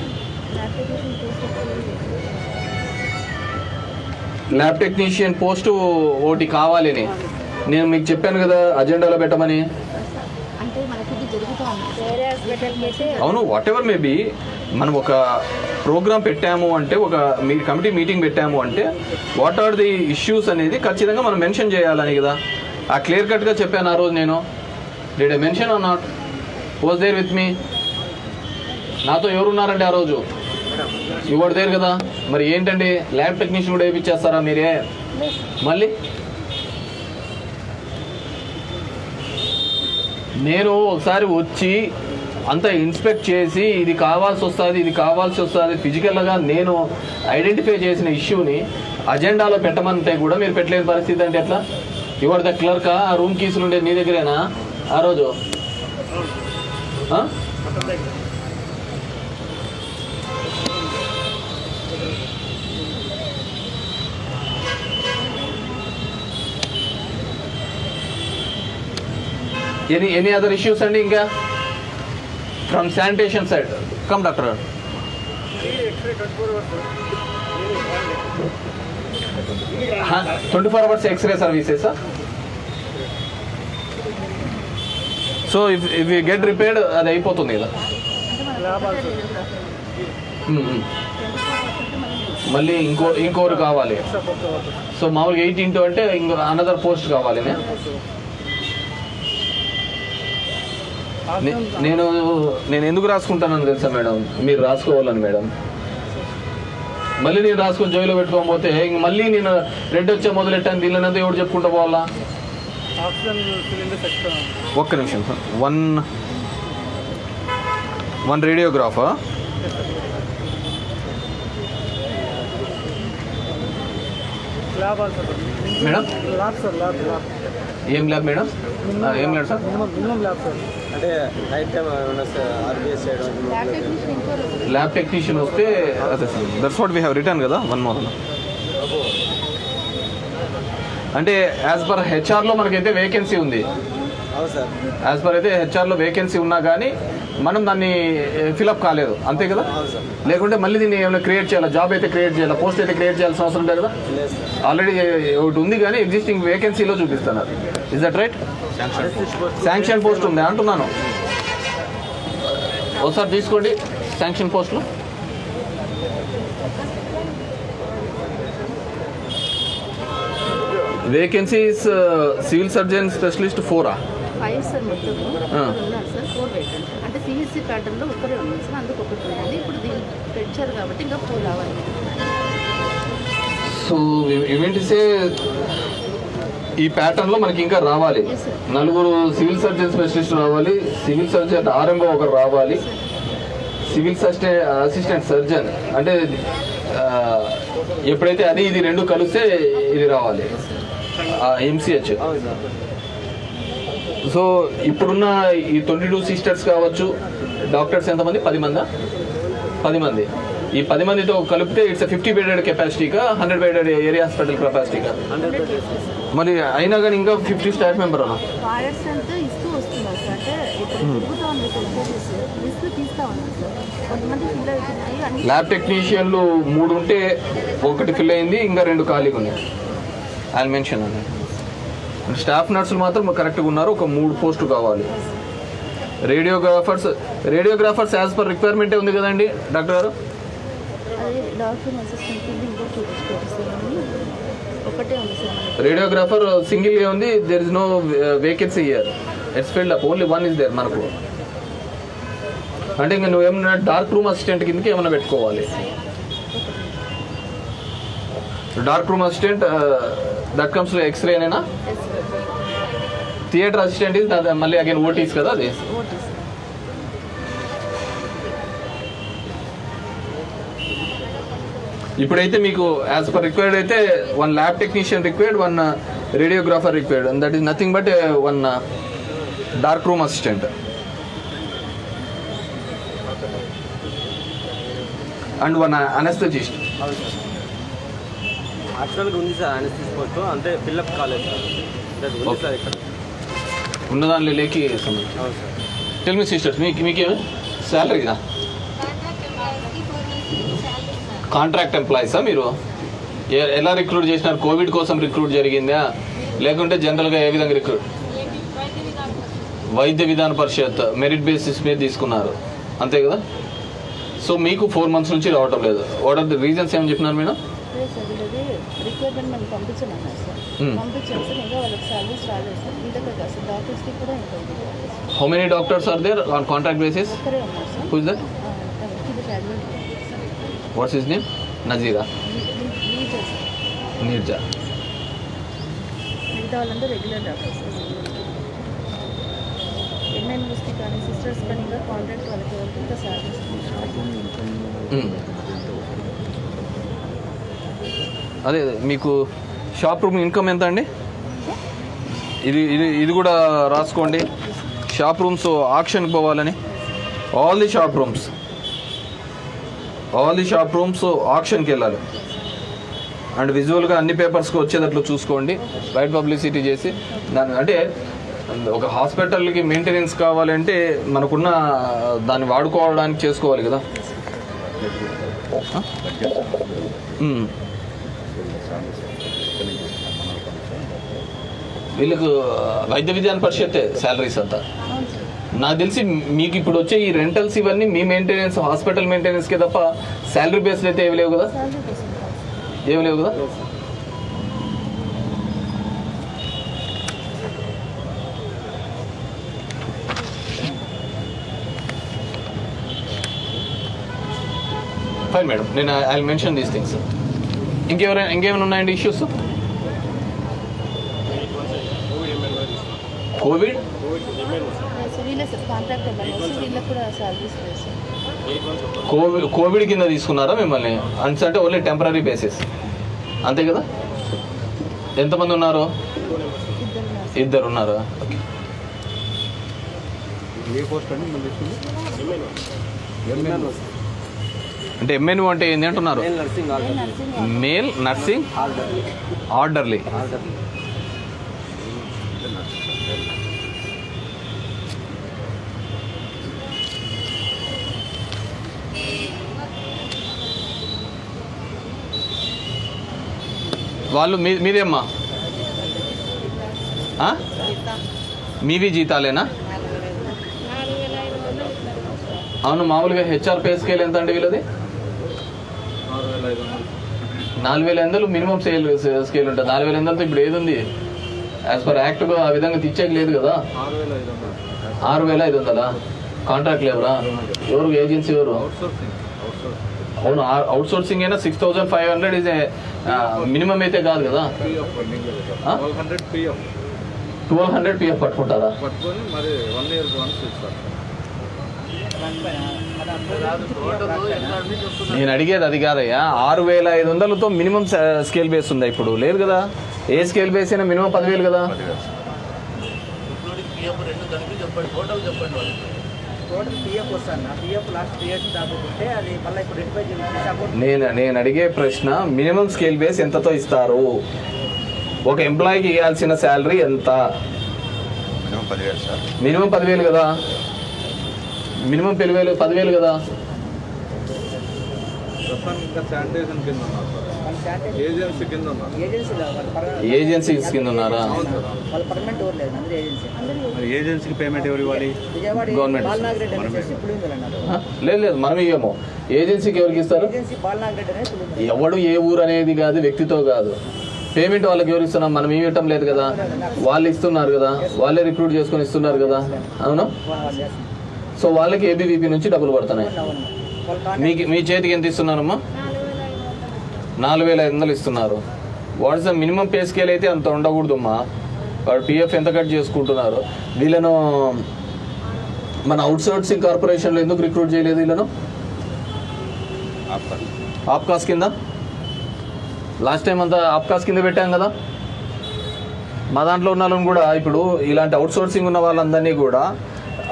Lab technician post ఒకటి కావాలని నేను మీకు చెప్పాను కదా అజెండాలో పెట్టమని. అవును, వాట్ ఎవర్ మేబీ మనం ఒక ప్రోగ్రామ్ పెట్టాము అంటే, ఒక కమిటీ మీటింగ్ పెట్టాము అంటే వాట్ ఆర్ ది ఇష్యూస్ అనేది ఖచ్చితంగా మనం మెన్షన్ చేయాలని కదా. ఆ క్లియర్ కట్గా చెప్పాను ఆ రోజు నేను. Did I mention or not? Was there with me? నాతో ఎవరున్నారండి ఆ రోజు? ఇవాడు దేర్ కదా. మరి ఏంటండి ల్యాబ్ టెక్నీషియన్ కూడా వేయించేస్తారా మీరే? మళ్ళీ నేను ఒకసారి వచ్చి అంతా ఇన్స్పెక్ట్ చేసి ఇది కావాల్సి వస్తుంది, ఇది కావాల్సి వస్తుంది, ఫిజికల్గా నేను ఐడెంటిఫై చేసిన ఇష్యూని అజెండాలో పెట్టమంటే కూడా మీరు పెట్టలేని పరిస్థితి అంటే ఎట్లా? ఇవాడు ద క్లర్కా? ఆ రూమ్ కీసులు ఉండేది నీ దగ్గరేనా ఆ రోజు? ఎనీ అదర్ ఇష్యూస్ అండి? ఇంకా from sanitation side come doctor. 24 hours x-ray services. So if you get repaired అది అయిపోతుంది కదా. మళ్ళీ ఇంకోరు కావాలి. సో మామూలుగా 8 into అంటే ఇంకో అనదర్ పోస్ట్ కావాలి. నేను ఎందుకు రాసుకుంటానని తెలుసా మేడం? మీరు రాసుకోవాలని మేడం. మళ్ళీ నేను రాసుకొని జైల్లో పెట్టుకోకపోతే ఇంక మళ్ళీ నేను రెడ్ వచ్చే మొదలెట్టాను దీనిలోనంతా ఎవరు చెప్పుకుంటా పోవాలా? ఆక్సిజన్ సిలిండర్స్ ఎక్స్ట్రా ఒక్క నిమిషం సార్. వన్ రేడియోగ్రాఫా? Lab also madam lab sir lab ఏం ల్యాబ్ మేడం? ఏం lab sir? Minimum lab sir. అంటే నైట్ టైం ఏమైనా ఆర్బీఎస్ చేయడం ల్యాబ్ టెక్నీషియన్ ఇంకో ల్యాబ్ టెక్నీషియన్ వస్తే అదే sir, that's what we have written కదా 1 more. అంటే యాజ్ పర్ హెచ్ఆర్లో మనకైతే వేకెన్సీ ఉంది. అవును సార్. యాజ్ పర్ అయితే హెచ్ఆర్లో వేకెన్సీ ఉన్నా కానీ మనం దాన్ని ఫిలప్ కాలేదు, అంతే కదా? అవును సార్. లేకుంటే మళ్ళీ దీన్ని ఏమైనా క్రియేట్ చేయాలా, జాబ్ అయితే క్రియేట్ చేయాలా, పోస్ట్ అయితే క్రియేట్ చేయాల్సిన అవసరం లేదు కదా? లేదు సార్. ఆల్రెడీ ఒకటి ఉంది కానీ ఎగ్జిస్టింగ్ వేకెన్సీలో చూపిస్తున్నారు. Is that right? Sanction post ఉంది అంటున్నాను. ఒకసారి తీసుకోండి శాంక్షన్ పోస్టులు. Vacancies civil surgeon specialist 4. 5 sir మొత్తం ఉన్నారు సార్. 4 వేకెన్సీ అంటే సిఎస్సి ప్యాటర్న్లో ఒక్కరే ఉన్నారు సార్, అందుకు ఒకటి ఉంది. ఇప్పుడు దీన్ని పెంచారు కాబట్టి ఇంకా 4 రావాలి. సో ఇవేంటిసే ఈ ప్యాటర్న్లో మనకి ఇంకా రావాలి. 4 సివిల్ సర్జన్ స్పెషలిస్ట్ రావాలి, సివిల్ సర్జన్ ఆర్ఎంఓ ఒకరు రావాలి, సివిల్ అసిస్టెంట్ సర్జన్ అంటే ఎప్పుడైతే అది ఇది 2 కలిస్తే ఇది రావాలి ఎంసీహెచ్. సో ఇప్పుడున్న ఈ 22 సిస్టర్స్ కావచ్చు, డాక్టర్స్ ఎంతమంది? 10 మంది. ఈ 10 మందితో కలిపితే ఇట్స్ 50 బెడెడ్ కెపాసిటీగా, 100 బెడెడ్ ఏరియా హాస్పిటల్ కెపాసిటీగా. మరి అయినా కానీ ఇంకా 50 స్టాఫ్ మెంబర్ అన్న ఫైర్స్ అంతా ఇస్తూ వస్తున్నారు సార్. అంటే ఇప్పుడు తిరుగుతూ ఉంది సార్, లిస్టు తీస్తూ ఉన్నారు సార్. కొంతమంది ఫిల్ అవుతున్నాయి అన్ని. ల్యాబ్ టెక్నీషియన్లు 3 ఉంటే 1 ఫిల్ అయింది, ఇంకా 2 ఖాళీగా ఉన్నాయి. ఐ మెన్షన్ అన్న. స్టాఫ్ నర్సులు మాత్రం కరెక్ట్గా ఉన్నారు, ఒక 3 పోస్టులు కావాలి. రేడియోగ్రాఫర్స్ యాజ్ పర్ రిక్వైర్మెంటే ఉంది కదండి డాక్టర్ గారు? అదే డాక్టర్ అసిస్టెంట్ ఇంకో చూపించుకోవచ్చు సార్. ఒకటే ఉంది సార్. రేడియోగ్రాఫర్ సింగిల్గా ఉంది. There is no vacancy year, it's filled up, only 1 is there మనకు. అంటే ఇంకా నువ్వు ఏమన్నా డార్క్ రూమ్ అసిస్టెంట్ కిందకి ఏమన్నా పెట్టుకోవాలి. Dark room assistant that comes ఎక్స్రేనేనా? థియేటర్ అసిస్టెంట్ ఇది మళ్ళీ అగైన్ ఓటీస్ కదా అది. OT sir. ఇప్పుడైతే మీకు యాజ్ పర్ రిక్వైర్డ్ అయితే 1 lab technician required, 1 radiographer required, and that is nothing but 1 dark room assistant and 1 anaesthetist. యాక్చువల్గా ఉంది సార్ అనస్థిస్ పోస్ట్, అంటే ఫిల్అప్ కాలేదు సార్. ఉంది సార్ ఇక్కడ ఉన్నదానిలో లేకి. అవును సార్. టెల్ మీ సిస్టర్స్, మీకేమి శాలరీనా? కాంట్రాక్ట్ ఎంప్లాయీసా మీరు? ఎలా రిక్రూట్ చేసినారు? కోవిడ్ కోసం రిక్రూట్ జరిగిందా లేకుంటే జనరల్గా ఏ విధంగా రిక్రూట్? వైద్య విధాన పరిషత్ మెరిట్ బేసిస్ మీద తీసుకున్నారు, అంతే కదా? సో మీకు 4 months నుంచి రావటం లేదు. వాట్ ఆర్ ది రీజన్స్ ఏమని చెప్పినారు మేడం? లేదు సార్, వీళ్ళది రిక్వైర్మెంట్ మనం పంపించమన్నారు సార్. పంపించాం సార్, ఇంకా వాళ్ళకి సాలరీస్ రాలేదు సార్. వీళ్ళకే కాదు సార్, డాక్టర్స్కి కూడా ఇంకా ఉంది. How many doctors are there on contract basis? ఒక్కరే ఉన్నారు సార్. Who is that? ఇది tablet what's his name? Nazira, Neerja. మిగతా వాళ్ళందరూ రెగ్యులర్ డాక్టర్స్ సార్. ఎన్ఎన్ఎస్కి కానీ సిస్టర్స్ కానీ ఇంకా కాంట్రాక్ట్ వాళ్ళకి ఎవరికి ఇంకా సాలరీస్. అదే మీకు షాప్ రూమ్ ఇన్కమ్ ఎంత అండి? ఇది కూడా రాసుకోండి. షాప్ రూమ్స్ ఆక్షన్కి పోవాలని, ఆల్ ది షాప్ రూమ్స్ ఆక్షన్కి వెళ్ళాలి. అండ్ విజువల్గా అన్ని పేపర్స్కి వచ్చేటట్లు చూసుకోండి, రైట్ పబ్లిసిటీ చేసి దాని. అంటే ఒక హాస్పిటల్కి మెయింటెనెన్స్ కావాలంటే మనకున్న దాన్ని వాడుకోవడానికి చేసుకోవాలి కదా. వీళ్ళకు వైద్య విధాన పరిషత్ శాలరీస్ అంతా నాకు తెలిసి. మీకు ఇప్పుడు వచ్చే ఈ రెంటల్స్ ఇవన్నీ మీ మెయింటెనెన్స్, హాస్పిటల్ మెయింటెనెన్స్కే తప్ప శాలరీ బేస్డ్ అయితే ఏమి లేవు కదా? ఏమి లేవు కదా? ఫైన్ మేడం, నేను ఐ మెన్షన్ దీస్ థింగ్స్. ఇంకేమైనా ఉన్నాయండి ఇష్యూస్? కోవిడ్ వీళ్ళే సార్ కాంట్రాక్ట్ ఎంఎన్ఓస్ వీళ్ళకి కూడా సాలరీస్ లేదు సార్. కోవిడ్ కింద తీసుకున్నారా మిమ్మల్ని అంటే ఓన్లీ టెంపరీ బేసిస్ అంతే కదా? ఎంతమంది ఉన్నారు? ఇద్దరు ఉన్నారు. ఓకే. ఏ పోస్ట్ అండి మళ్ళీ అంటే ఎంఎన్ఓ అంటే ఏంటి అంటున్నారు? Male nursing orderly. వాళ్ళు మీదేమ్మా? మీవి జీతాలేనా? అవును. మామూలుగా హెచ్ఆర్ పే స్కేల్ ఎంత అండి వీళ్ళది? 4,500 మినిమం స్కేల్ ఉంటుంది. 4,500తో ఇప్పుడు ఏది ఉంది? యాజ్ పర్ యాక్ట్ ఆ విధంగా తెచ్చేకి లేదు కదా. 6,500 కాంట్రాక్ట్ లేవరా? ఎవరు ఏజెన్సీ ఎవరు? అవును, అవుట్ సోర్సింగ్ అయినా 6,500 ఇస్ మినిమం అయితే కాదు కదా. 1,200 పిఎఫ్ పట్టుకుంటారా? నేను అడిగేది అది కాదయ్యా. 6,500తో మినిమం స్కేల్ బేస్ ఉందా? ఇప్పుడు లేదు కదా. ఏ స్కేల్ బేస్ అయినా మినిమం 10,000 కదా. నేను అడిగే ప్రశ్న మినిమం స్కేల్ బేస్ ఎంతతో ఇస్తారు? ఒక ఎంప్లాయీకి ఇవ్వాల్సిన శాలరీ ఎంత? మినిమం 10,000 కదా. మినిమం 10,000 కదా. ఏజెన్సీస్ కింద ఉన్నారా? ఏజెన్సీకి పేమెంట్ ఎవరు ఇవ్వాలి? గవర్నమెంట్. లేదు మనం ఇవ్వము. ఏజెన్సీకి ఎవరికి ఇస్తారు? ఎవడు ఏ ఊరు అనేది కాదు, వ్యక్తితో కాదు. పేమెంట్ వాళ్ళకి ఎవరు ఇస్తున్నాం? మనం ఇవ్వటం లేదు కదా. వాళ్ళు ఇస్తున్నారు కదా. వాళ్ళే రిక్రూట్ చేసుకొని ఇస్తున్నారు కదా. అవునా? సో వాళ్ళకి ఏబీవీపీ నుంచి డబ్బులు పడుతున్నాయి. మీ చేతికి ఎంత ఇస్తున్నారమ్మా? 4,500 ఇస్తున్నారు. What's the minimum pay scale అయితే అంత ఉండకూడదమ్మా. వాడు పిఎఫ్ ఎంత కట్ చేసుకుంటున్నారు? వీళ్ళను మన అవుట్సోర్సింగ్ కార్పొరేషన్లో ఎందుకు రిక్రూట్ చేయలేదు? వీళ్ళను ఆప్కాస్ కింద లాస్ట్ టైం అంతా ఆప్కాస్ కింద పెట్టాం కదా. మా దాంట్లో ఉన్న వాళ్ళని కూడా ఇప్పుడు ఇలాంటి అవుట్సోర్సింగ్ ఉన్న వాళ్ళందరినీ కూడా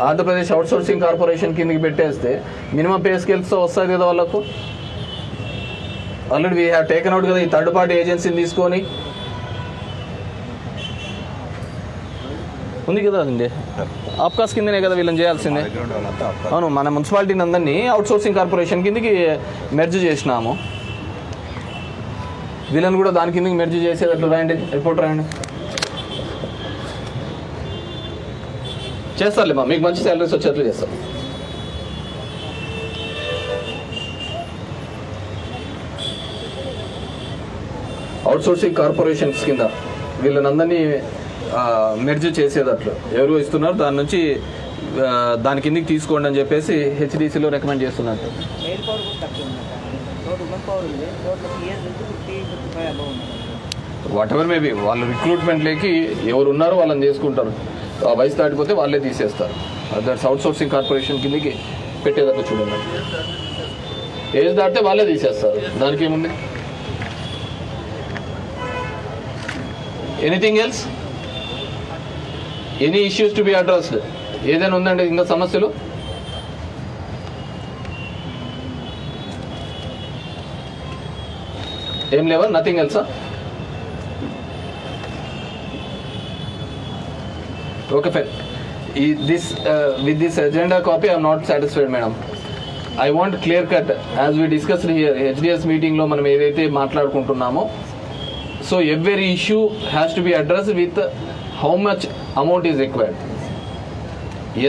ఆంధ్రప్రదేశ్ అవుట్సోర్సింగ్ కార్పొరేషన్ కిందకి పెట్టేస్తే మినిమం పే స్కేల్స్తో వస్తుంది కదా వాళ్ళకు. Already we have taken out కదా ఈ థర్డ్ పార్టీ ఏజెన్సీని తీసుకొని. ఉంది కదా అండి. ఆప్కాస్ కిందనే కదా వీళ్ళని చేయాల్సిందే. అవును, మన మున్సిపాలిటీని అందరినీ అవుట్సోర్సింగ్ కార్పొరేషన్ కిందకి మెర్జ్ చేసినాము. వీళ్ళని కూడా దాని కిందకి మెర్జ్ చేసేటట్లు రాయండి, రిపోర్ట్ రాయండి. చేస్తారులేమ్మా, మీకు మంచి శాలరీస్ వచ్చేట్లు చేస్తారు. అవుట్సోర్సింగ్ కార్పొరేషన్స్ కింద వీళ్ళనందరినీ మెర్జ్ చేసేటట్లు ఎవరు ఇస్తున్నారు దాని నుంచి దాని కిందకి తీసుకోండి అని చెప్పేసి హెచ్డిసిలో రికమెండ్ చేస్తున్నారు. వాట్ ఎవర్ మేబీ వాళ్ళ రిక్రూట్మెంట్లోకి ఎవరు ఉన్నారో వాళ్ళని చేసుకుంటారు. ఆ వయసు దాటిపోతే వాళ్ళే తీసేస్తారు. దట్స్ అవుట్సోర్సింగ్ కార్పొరేషన్ కిందకి పెట్టేదాకా చూడండి. ఏజ్ దాటితే వాళ్ళే తీసేస్తారు. దానికి ఏముంది? Anything else? Any issues to be addressed? ఏదైనా ఉందండి ఇంకా సమస్యలు? ఏం లేవా? Nothing Elsa? Okay fine. With this agenda copy I am not satisfied, madam. I want clear cut as we discussed here HDS meeting లో మనం ఏదైతే మాట్లాడుకుంటున్నామో. So every issue has to be addressed with how much amount is required.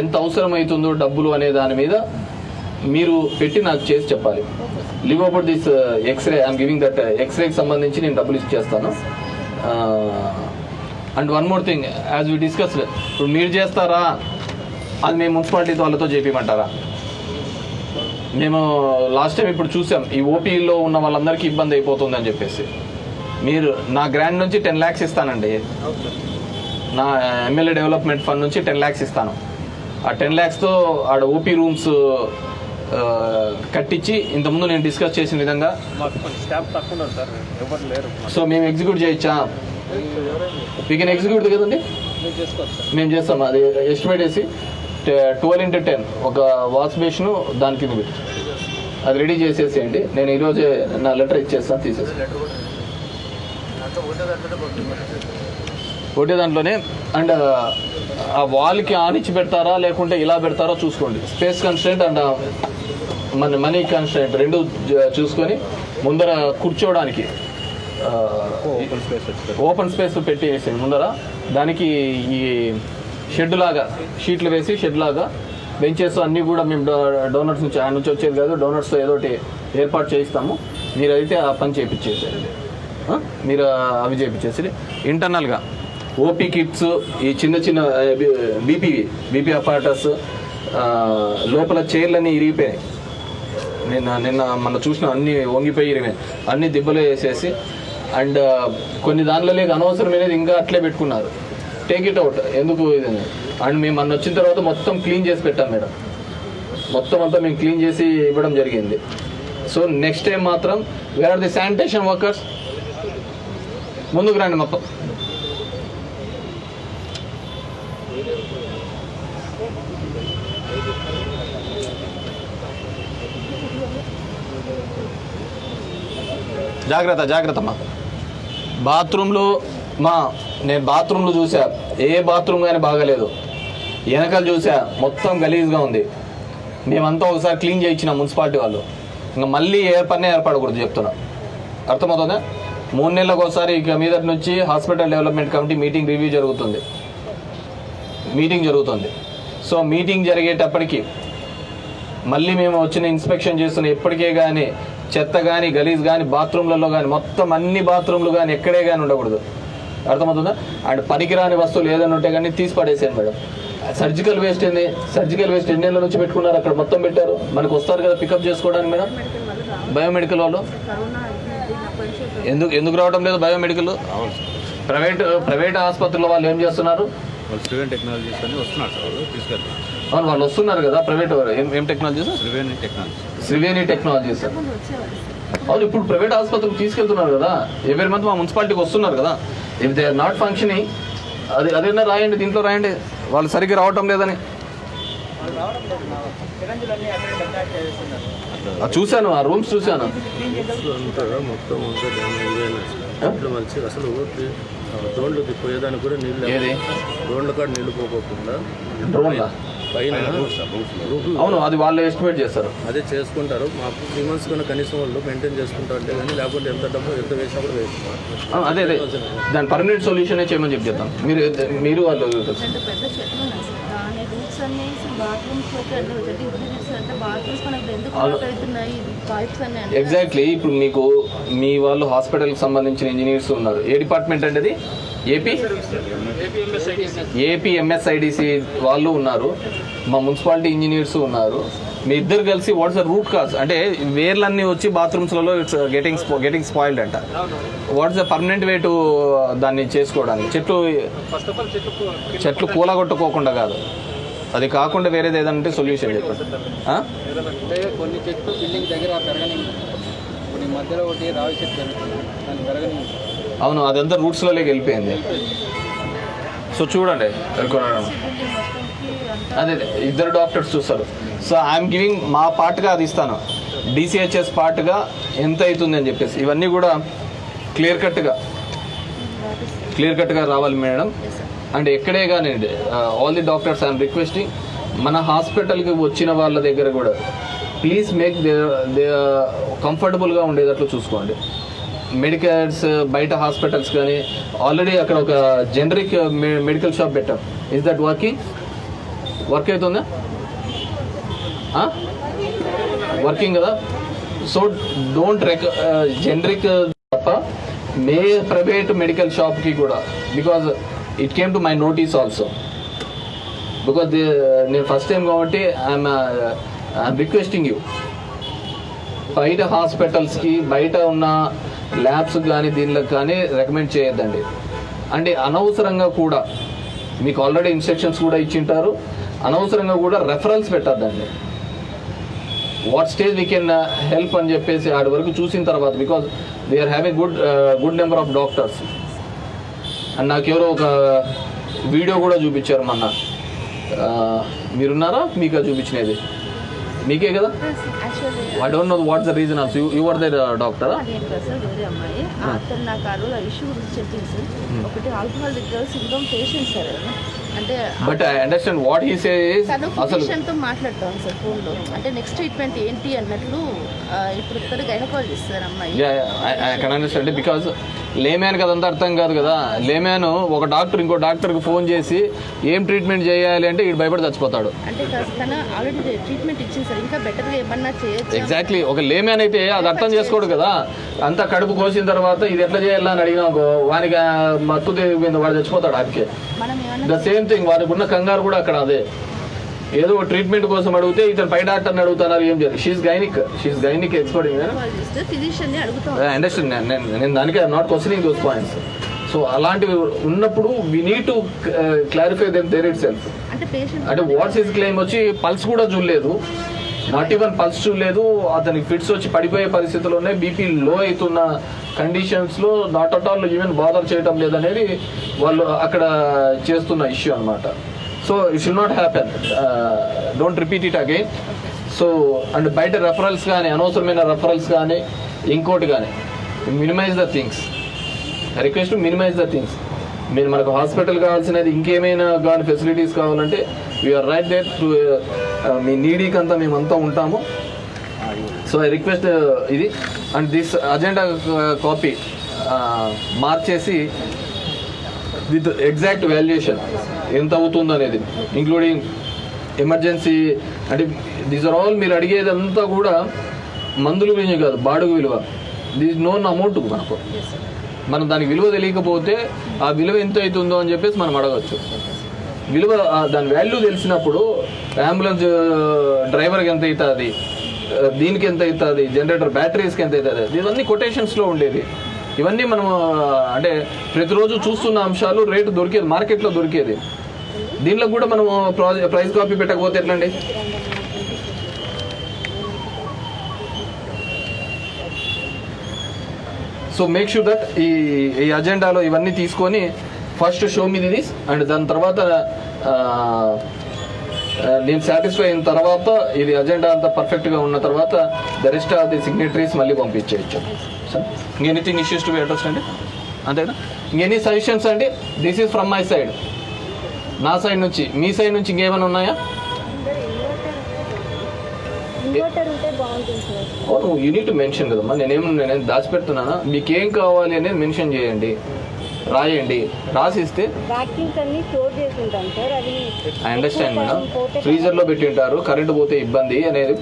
ఎంత అవసరమవుతుందో డబ్బులు అనే దాని మీద మీరు పెట్టి నాకు చేసి చెప్పాలి. Leave about this x-ray, I'm giving that ఎక్స్రేకి సంబంధించి నేను డబ్బులు ఇచ్చేస్తాను. And one more thing, as we discussed, ఇప్పుడు మీరు చేస్తారా అది మేము మున్సిపాలిటీ వాళ్ళతో చేపించమంటారా? మేము లాస్ట్ టైం ఇప్పుడు చూసాం ఈ ఓపీలో ఉన్న వాళ్ళందరికీ ఇబ్బంది అయిపోతుంది అని చెప్పేసి. మీరు నా గ్రాండ్ నుంచి 10 lakhs ఇస్తానండి. నా ఎమ్మెల్యే డెవలప్మెంట్ ఫండ్ నుంచి 10 lakhs ఇస్తాను. ఆ 10 lakhsతో ఆడ ఓపీ రూమ్స్ కట్టించి ఇంతకుముందు నేను డిస్కస్ చేసిన విధంగా సో మేము ఎగ్జిక్యూట్ చేయొచ్చా? వీ కెన్ ఎగ్జిక్యూట్ కదండి, మేము చేస్తాం. అది ఎస్టిమేట్ వేసి 12x10 ఒక వాష్ బేషన్ దాని కింద పెట్టి అది రెడీ చేసేసేయండి. నేను ఈరోజే నా లెటర్ ఇచ్చేస్తాను, తీసేసి ఒకటే దాంట్లోనే. అండ్ ఆ వాల్కి ఆనిచ్చి పెడతారా లేకుంటే ఇలా పెడతారో చూసుకోండి. Space constant and money constant రెండు చూసుకొని ముందర కూర్చోవడానికి ఓపెన్ స్పేస్ పెట్టి వేసేయండి ముందర. దానికి ఈ షెడ్ లాగా షీట్లు వేసి షెడ్ లాగా బెంచెస్ అన్నీ కూడా మేము డోనర్స్ నుంచి ఆయన నుంచి వచ్చేది కాదు, డోనర్స్తో ఏదో ఒకటి ఏర్పాటు చేయిస్తాము. మీరు అయితే ఆ పని చేయించేసేయండి, మీరు అవి చేయించేసి ఇంటర్నల్గా ఓపీ కిట్స్, ఈ చిన్న చిన్న బీపీ అపార్టస్ లోపల చైర్లన్నీ ఇరిగిపోయాయి. నిన్న మన చూసిన అన్ని వంగిపోయి ఇరిగిపోయాయి, అన్ని దిబ్బలు వేసేసి. అండ్ కొన్ని దానిలో అనవసరమైనది ఇంకా అట్లే పెట్టుకున్నారు. టేక్ ఇట్ అవుట్ ఎందుకు ఇది. అండ్ మేము అన్న వచ్చిన తర్వాత మొత్తం క్లీన్ చేసి పెట్టాం మేడం, మొత్తం అంతా మేము క్లీన్ చేసి ఇవ్వడం జరిగింది. సో నెక్స్ట్ టైం మాత్రం where are the sanitation workers ముందుకు రండి మొత్తం. జాగ్రత్త అమ్మా. బాత్రూంలో నేను బాత్రూంలో చూసా, ఏ బాత్రూమ్ కానీ బాగలేదు. వెనకాల చూసా మొత్తం గలీజ్గా ఉంది. మేమంతా ఒకసారి క్లీన్ చేయించిన మున్సిపాలిటీ వాళ్ళు, ఇంకా మళ్ళీ ఏ పని ఏర్పడకూడదు చెప్తున్నా. అర్థమవుతుందా? 3 నెలలకు ఒకసారి ఇక మీద నుంచి hospital development committee meeting review జరుగుతుంది. సో మీటింగ్ జరిగేటప్పటికి మళ్ళీ మేము వచ్చిన ఇన్స్పెక్షన్ చేస్తున్న ఎప్పటికే కానీ చెత్త కానీ గలీజ్ కానీ బాత్రూమ్లలో కానీ మొత్తం అన్ని బాత్రూమ్లు కానీ ఎక్కడే కానీ ఉండకూడదు. అర్థమవుతుందా? అండ్ పనికిరాని వస్తువులు ఏదైనా ఉంటే కానీ తీసి పడేసాను మేడం. సర్జికల్ వేస్ట్ ఎన్ని నెలల నుంచి పెట్టుకున్నారు, అక్కడ మొత్తం పెట్టారు. మనకు వస్తారు కదా పికప్ చేసుకోవడానికి మేడం బయోమెడికల్ వాళ్ళు. ఎందుకు రావడం లేదు బయోమెడికల్? ప్రైవేట్ ఆసుపత్రుల వాళ్ళు ఏం చేస్తున్నారు? అవును, వాళ్ళు వస్తున్నారు కదా ప్రైవేట్. ఏం technology sir? Sriveni technology sir. అవును, ఇప్పుడు ప్రైవేట్ ఆసుపత్రికి తీసుకెళ్తున్నారు కదా, ఎవరి మంత్ మా మున్సిపాలిటీకి వస్తున్నారు కదా. If they are not functioning అదేనా రాయండి, దీంట్లో రాయండి వాళ్ళు సరిగ్గా రావటం లేదని. చూశాను, ఆ రూమ్స్ చూశాను. అసలు డ్రోన్లు పోయేదానికి కూడా నీళ్ళు, డ్రోన్ల కాడ నీళ్ళు పోకోకుండా డ్రోన్లా పైన. అవును, అది వాళ్ళు ఎస్టిమేట్ చేస్తారు, అదే చేసుకుంటారు. మాకు 3 months కన్నా కనీసం వాళ్ళు మెయింటైన్ చేసుకుంటా అంటే కానీ, లేకపోతే ఎంత డబ్బు ఎంత వేసినా కూడా వేస్తున్నారు. అదే దాని పర్మనెంట్ సొల్యూషన్ చేయమని చెప్పి చెప్తాం. మీరు వాళ్ళు ఎగ్జాక్ట్లీ. ఇప్పుడు మీకు మీ వాళ్ళు హాస్పిటల్కి సంబంధించిన ఇంజనీర్స్ ఉన్నారు. ఏ డిపార్ట్మెంట్ అంటే అది? ఏపీఎంఎస్ఐడిసి వాళ్ళు ఉన్నారు, మా మున్సిపాలిటీ ఇంజనీర్స్ ఉన్నారు. మీ ఇద్దరు కలిసి వాట్స్ ద రూట్ కాజ్ అంటే వేర్లన్నీ వచ్చి బాత్రూమ్స్లలో ఇట్స్ గెటింగ్ స్పాయిల్డ్ అంట. What's the permanent way to దాన్ని చేసుకోవడానికి? చెట్లు కూలగొట్టుకోకుండా కాదు, అది కాకుండా వేరేది ఏదంటే సొల్యూషన్ చెప్పండి. కొన్ని చెట్లు బిల్డింగ్ దగ్గర పెరగని, కొన్ని మధ్యలో ఒకటి రావి చెట్టు దాన్ని పెరగని. అవును, అదంతా రూట్స్లోకి వెళ్ళిపోయింది. సో చూడండి, అదే ఇద్దరు డాక్టర్స్ చూస్తారు. సో ఐఎమ్ గివింగ్ మా పార్ట్గా అది ఇస్తాను, డిసిహెచ్ఎస్ పార్ట్గా ఎంత అవుతుంది అని చెప్పేసి. ఇవన్నీ కూడా క్లియర్ కట్గా రావాలి మేడం. అండ్ ఎక్కడే కానీ all the doctors I'm requesting, మన హాస్పిటల్కి వచ్చిన వాళ్ళ దగ్గర కూడా ప్లీజ్ మేక్ దే కంఫర్టబుల్గా ఉండేటట్లు చూసుకోండి. మెడికల్స్ బయట హాస్పిటల్స్ కానీ ఆల్రెడీ అక్కడ ఒక జనరిక్ మెడికల్ షాప్ పెట్టాం. ఇస్ దట్ వర్క్ అవుతుందా? వర్కింగ్ కదా. సో డోంట్ జనరిక్ తప్ప ప్రైవేట్ మెడికల్ షాప్కి కూడా, because it came to my notice also. Because నేను ఫస్ట్ టైం కాబట్టి ఐఎమ్ రిక్వెస్టింగ్ యూ, బయట హాస్పిటల్స్కి బయట ఉన్న ల్యాబ్స్ కానీ దీనిలకు కానీ రికమెండ్ చేయొద్దండి. అంటే అనవసరంగా కూడా మీకు ఆల్రెడీ ఇన్స్ట్రక్షన్స్ కూడా ఇచ్చింటారు. అనవసరంగా కూడా రెఫరల్స్ పెట్టద్దండి. What stage we can help అని చెప్పేసి ఆడి వరకు చూసిన తర్వాత, because they are having good number of doctors. And నాకెవరో ఒక వీడియో కూడా చూపించారు మొన్న. మీరున్నారా? మీకా చూపించినది? మీకే కదా? I don't know what's the reason of you are the డాక్టరా? వేరే అమ్మాయి అతను నాకు ఆ రోజు ఇష్యూ గురించి చెప్పింది సార్. ఒకటి alcohol withdrawal syndrome patient sir. అంటే but I understand what he says. తను అసలు ఫిజిషియన్తో మాట్లాడతాం సార్ ఫోన్లో. అంటే నెక్స్ట్ ట్రీట్మెంట్ ఏంటి అన్నట్లు ఇప్పుడు ఇక్కడ గైనకాలజిస్ట్ సార్ అమ్మాయి. I can understand because layman కదంతా అర్థం కాదు కదా. లేమ్యాన్ ఒక డాక్టర్ ఇంకో డాక్టర్కి ఫోన్ చేసి ఏం ట్రీట్మెంట్ చేయాలి అంటే వీడు భయపడి చచ్చిపోతాడు. అంటే తను ఆల్రెడీ ట్రీట్మెంట్ ఇచ్చింది సార్. ఇంకా బెటర్గా ఏమన్నా చేయొచ్చు. ఎగ్జాక్ట్లీ. ఒక లేమ్యాన్ అయితే అది అర్థం చేసుకోడు కదా. అంతా కడుపు కోసిన తర్వాత ఇది ఎట్లా చేయాలని అడిగినా వానికి మత్తు మీద వాడు చచ్చిపోతాడు. ఆడికే ద సేమ్ థింగ్. వారికి ఉన్న కంగారు కూడా అక్కడ అదే. ఏదో ట్రీట్మెంట్ కోసం అడిగితే ఇతను పై డాక్టర్ని అడుగుతున్నారు. ఏం చేయాలి? She's gynaec expert. అండర్స్టాండ్. నేను దానికి not questioning those points. So అలాంటివి ఉన్నప్పుడు we need to clarify them there itself. అంటే వాట్స్ హిస్ క్లెయిమ్ వచ్చి పల్స్ కూడా చూడలేదు, నాట్ ఈవెన్ పల్స్ చూడలేదు. అతనికి ఫిట్స్ వచ్చి పడిపోయే పరిస్థితుల్లోనే బీపీ లో అవుతున్న కండిషన్స్లో not at all even bother చేయటం లేదనేది వాళ్ళు అక్కడ చేస్తున్న ఇష్యూ అనమాట. So it should not happen. Don't repeat it again. So and బయట రెఫరల్స్ కానీ, అనవసరమైన రెఫరల్స్ కానీ, ఇంకోటి కానీ minimize the things. Request to minimize the things. మీరు మనకు హాస్పిటల్ కావాల్సినది ఇంకేమైనా కానీ ఫెసిలిటీస్ కావాలంటే we are right there to me నీడీకి అంతా మేమంతా ఉంటాము. సో ఐ రిక్వెస్ట్ ఇది అండ్ దిస్ అజెండా కాపీ మార్చేసి విత్ ఎగ్జాక్ట్ వాల్యుయేషన్ ఎంత అవుతుంది అనేది, ఇంక్లూడింగ్ ఎమర్జెన్సీ. అంటే దీస్ ఆర్ ఆల్ మీరు అడిగేదంతా కూడా మందుల గురించి కాదు, బాడుగ విలువ. This known amount. మనకు మనం దానికి విలువ తెలియకపోతే ఆ విలువ ఎంత అవుతుందో అని చెప్పేసి మనం అడగచ్చు. విలువ దాని వాల్యూ తెలిసినప్పుడు అంబులెన్స్ డ్రైవర్కి ఎంత అవుతుంది, దీనికి ఎంత అవుతుంది, జనరేటర్ బ్యాటరీస్కి ఎంత అవుతుంది, ఇవన్నీ కొటేషన్స్లో ఉండేది. ఇవన్నీ మనం అంటే ప్రతిరోజు చూస్తున్న అంశాలు. రేటు దొరికేది, మార్కెట్లో దొరికేది. దీనిలో కూడా మనం ప్రైస్ కాపీ పెట్టకపోతే ఎట్లండి? సో మేక్ షూర్ దట్ ఈ అజెండాలో ఇవన్నీ తీసుకొని first show me this and దాని తర్వాత నేను సాటిస్ఫై అయిన తర్వాత ఇది అజెండా అంతా పర్ఫెక్ట్గా ఉన్న తర్వాత the rest of the signatories మళ్ళీ పంపించేయచ్చు. సార్ ఇంకెనీథింగ్ ఇష్యూస్ టు బి అడ్రస్డ్ అండి? అంతేనా? ఇంకెనీ సజెషన్స్ అండి? This is from my side. నా సైడ్ నుంచి. మీ సైడ్ నుంచి ఇంకేమైనా ఉన్నాయా? అవును, యూ నీడ్ టు మెన్షన్ కదమ్మా. నేనేం దాచిపెడుతున్నానా? మీకేం కావాలి అనేది మెన్షన్ చేయండి, రాయండి. రాసిస్తే ఐ అండర్స్టాండ్ మేడం. ఫ్రీజర్లో పెట్టి ఉంటారు, కరెంటు పోతే ఇబ్బంది అనేది.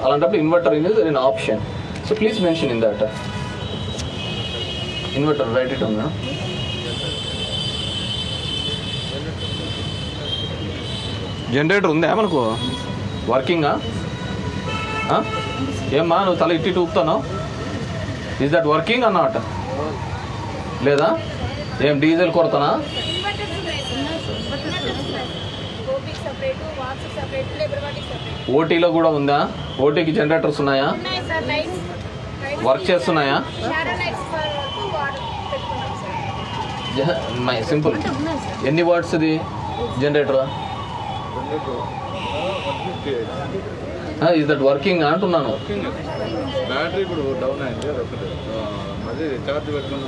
అలాంటప్పుడు ఇన్వర్టర్ అనేది నేను option. So please mention in that inverter. Right it madam. Generator ఉందా మనకు వర్కింగా? ఏమ్మా నువ్వు తల ఇట్టి ఊపుతాను? ఈజ్ దట్ వర్కింగ్ అన్నమాట? లేదా ఏం డీజిల్ కొడతానా? ఓటీలో కూడా ఉందా? ఓటీకి జనరేటర్స్ ఉన్నాయా? వర్క్ చేస్తున్నాయా? సింపుల్. ఎన్ని వాట్స్ ఇది జనరేటర్? ఈజ్ దట్ వర్కింగ్ అంటున్నాను. బ్యాటరీ ఇప్పుడు డౌన్ అయింది, అది ఛార్జ్ పెట్టుకుని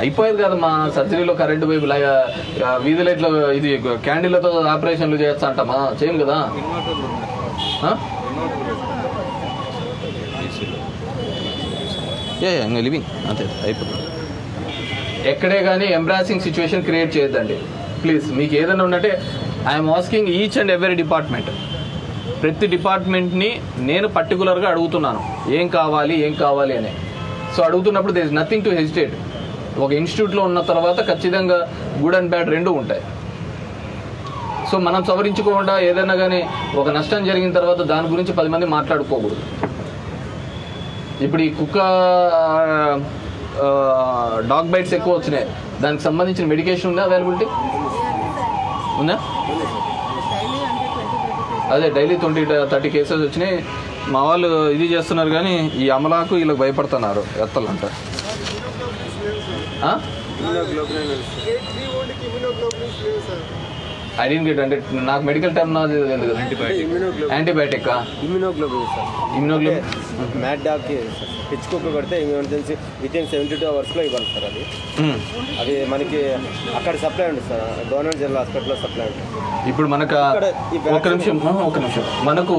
అయిపోయేది కదా. మా సర్జరీలో కరెంటు వైపు వీధి లైట్లో ఇది క్యాండిల్లతో ఆపరేషన్లు చేస్తా అంటామా? చేయం కదా. ఇంకా లివింగ్ అంతే అయిపోతుంది. ఎక్కడే కానీ ఎంబ్రాసింగ్ సిచ్యువేషన్ క్రియేట్ చేయొద్దండి ప్లీజ్. మీకు ఏదైనా ఉన్నట్టే I'm asking each and every department. ప్రతి డిపార్ట్మెంట్ని నేను పర్టికులర్గా అడుగుతున్నాను ఏం కావాలి అని. సో అడుగుతున్నప్పుడు there is nothing to hesitate. ఒక ఇన్స్టిట్యూట్లో ఉన్న తర్వాత ఖచ్చితంగా గుడ్ అండ్ బ్యాడ్ రెండు ఉంటాయి. సో మనం సవరించుకోకుండా ఏదైనా కానీ ఒక నష్టం జరిగిన తర్వాత దాని గురించి 10 మంది మాట్లాడుకోకూడదు. ఇప్పుడు ఈ కుక్క డాగ్ బైట్స్ ఎక్కువ వచ్చినాయి, దానికి సంబంధించిన మెడికేషన్ ఉందా అవైలబిలిటీ? ఉందా? అదే డైలీ 20-30 కేసెస్ వచ్చినాయి. మా వాళ్ళు ఇది చేస్తున్నారు కానీ ఈ అమలాకు వీళ్ళకి భయపడుతున్నారు ఎత్తాలంట. ఐ డెంట్ గెట్ అంటే నాకు మెడికల్ టైం నాది యాంటీబయాటిక్ ఇమ్యూనోగ్లోబిన్ సార్. ఇమ్యూనోగ్లోబిన్ మ్యాట్ డాక్కి పిచ్ కుక్క కొడితే ఎమర్జెన్సీ వితిన్ 72 అవర్స్లో ఇవ్వాలి సార్. అది మనకి అక్కడ సప్లై ఉంటుంది సార్, గవర్నమెంట్ జనరల్ హాస్పిటల్లో సప్లై ఉంటుంది. ఇప్పుడు మనకు ఒక నిమిషం మనకు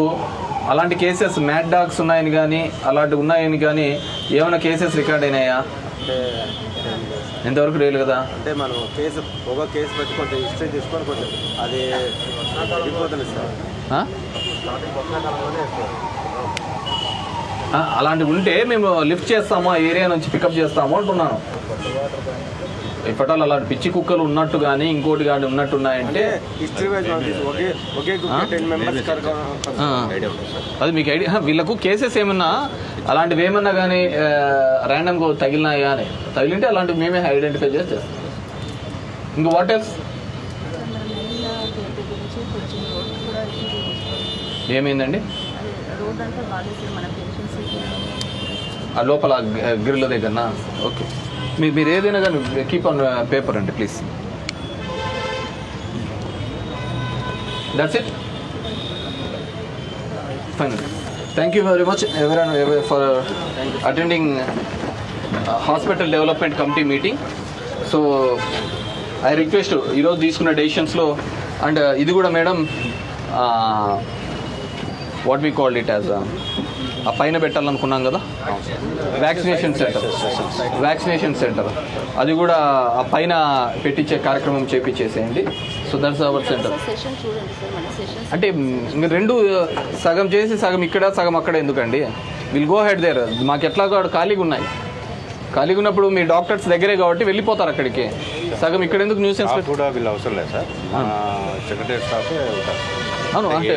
అలాంటి కేసెస్ మ్యాట్ డాగ్స్ ఉన్నాయని కానీ అలాంటివి ఉన్నాయని కానీ ఏమైనా కేసెస్ రికార్డ్ అయినాయా? ఎంతవరకు లేదు కదా. అంటే మనం ఒక కేసు పెట్టి కొంచెం హిస్టరీ తీసుకొని కొంచెం అది అయిపోతుంది సార్. అలాంటివి ఉంటే మేము లిఫ్ట్ చేస్తాము, ఆ ఏరియా నుంచి పికప్ చేస్తాము అంటున్నాను. ఇప్పటాలు అలాంటి పిచ్చి కుక్కలు ఉన్నట్టు కానీ ఇంకోటి కానీ ఉన్నట్టున్నాయంటే హిస్టరీ వైజ్ ఒకే 10 మెంబర్స్ అది మీకు ఐడియా. వీళ్ళకు కేసెస్ ఏమన్నా అలాంటివి ఏమన్నా కానీ ర్యాండమ్గా తగిలినాయా అని తగిలింటే అలాంటివి మేమే ఐడెంటిఫై చేసి చేస్తాం. ఇంకా వాట్ ఎల్స్ ఏమైందండి? ఆ లోపల గ్రిల్ దగ్గరనా? ఓకే, మీరు ఏదైనా కానీ కీప్ ఆన్ పేపర్ అండి please. That's it. Fine. Thank you very much ఎవరైనా for attending hospital development committee meeting. So I request ఈరోజు తీసుకున్న డెసిషన్స్లో అండ్ ఇది కూడా madam what we called it as ఆ పైన పెట్టాలనుకున్నాం కదా వ్యాక్సినేషన్ సెంటర్ అది కూడా ఆ పైన పెట్టించే కార్యక్రమం చేపించేసేయండి. So that's our centre. అంటే మీరు రెండు సగం చేసి సగం ఇక్కడ సగం అక్కడ ఎందుకండి? Will go ahead there. మాకు ఎట్లాగో ఖాళీగా ఉన్నాయి. ఖాళీగా ఉన్నప్పుడు మీ డాక్టర్స్ దగ్గరే కాబట్టి వెళ్ళిపోతారు అక్కడికి. సగం ఇక్కడ ఎందుకు న్యూసెన్స్ కూడా వీళ్ళు అవసరం లేదు సార్. సెక్రటరీ స్టాఫ్ అవును అంటే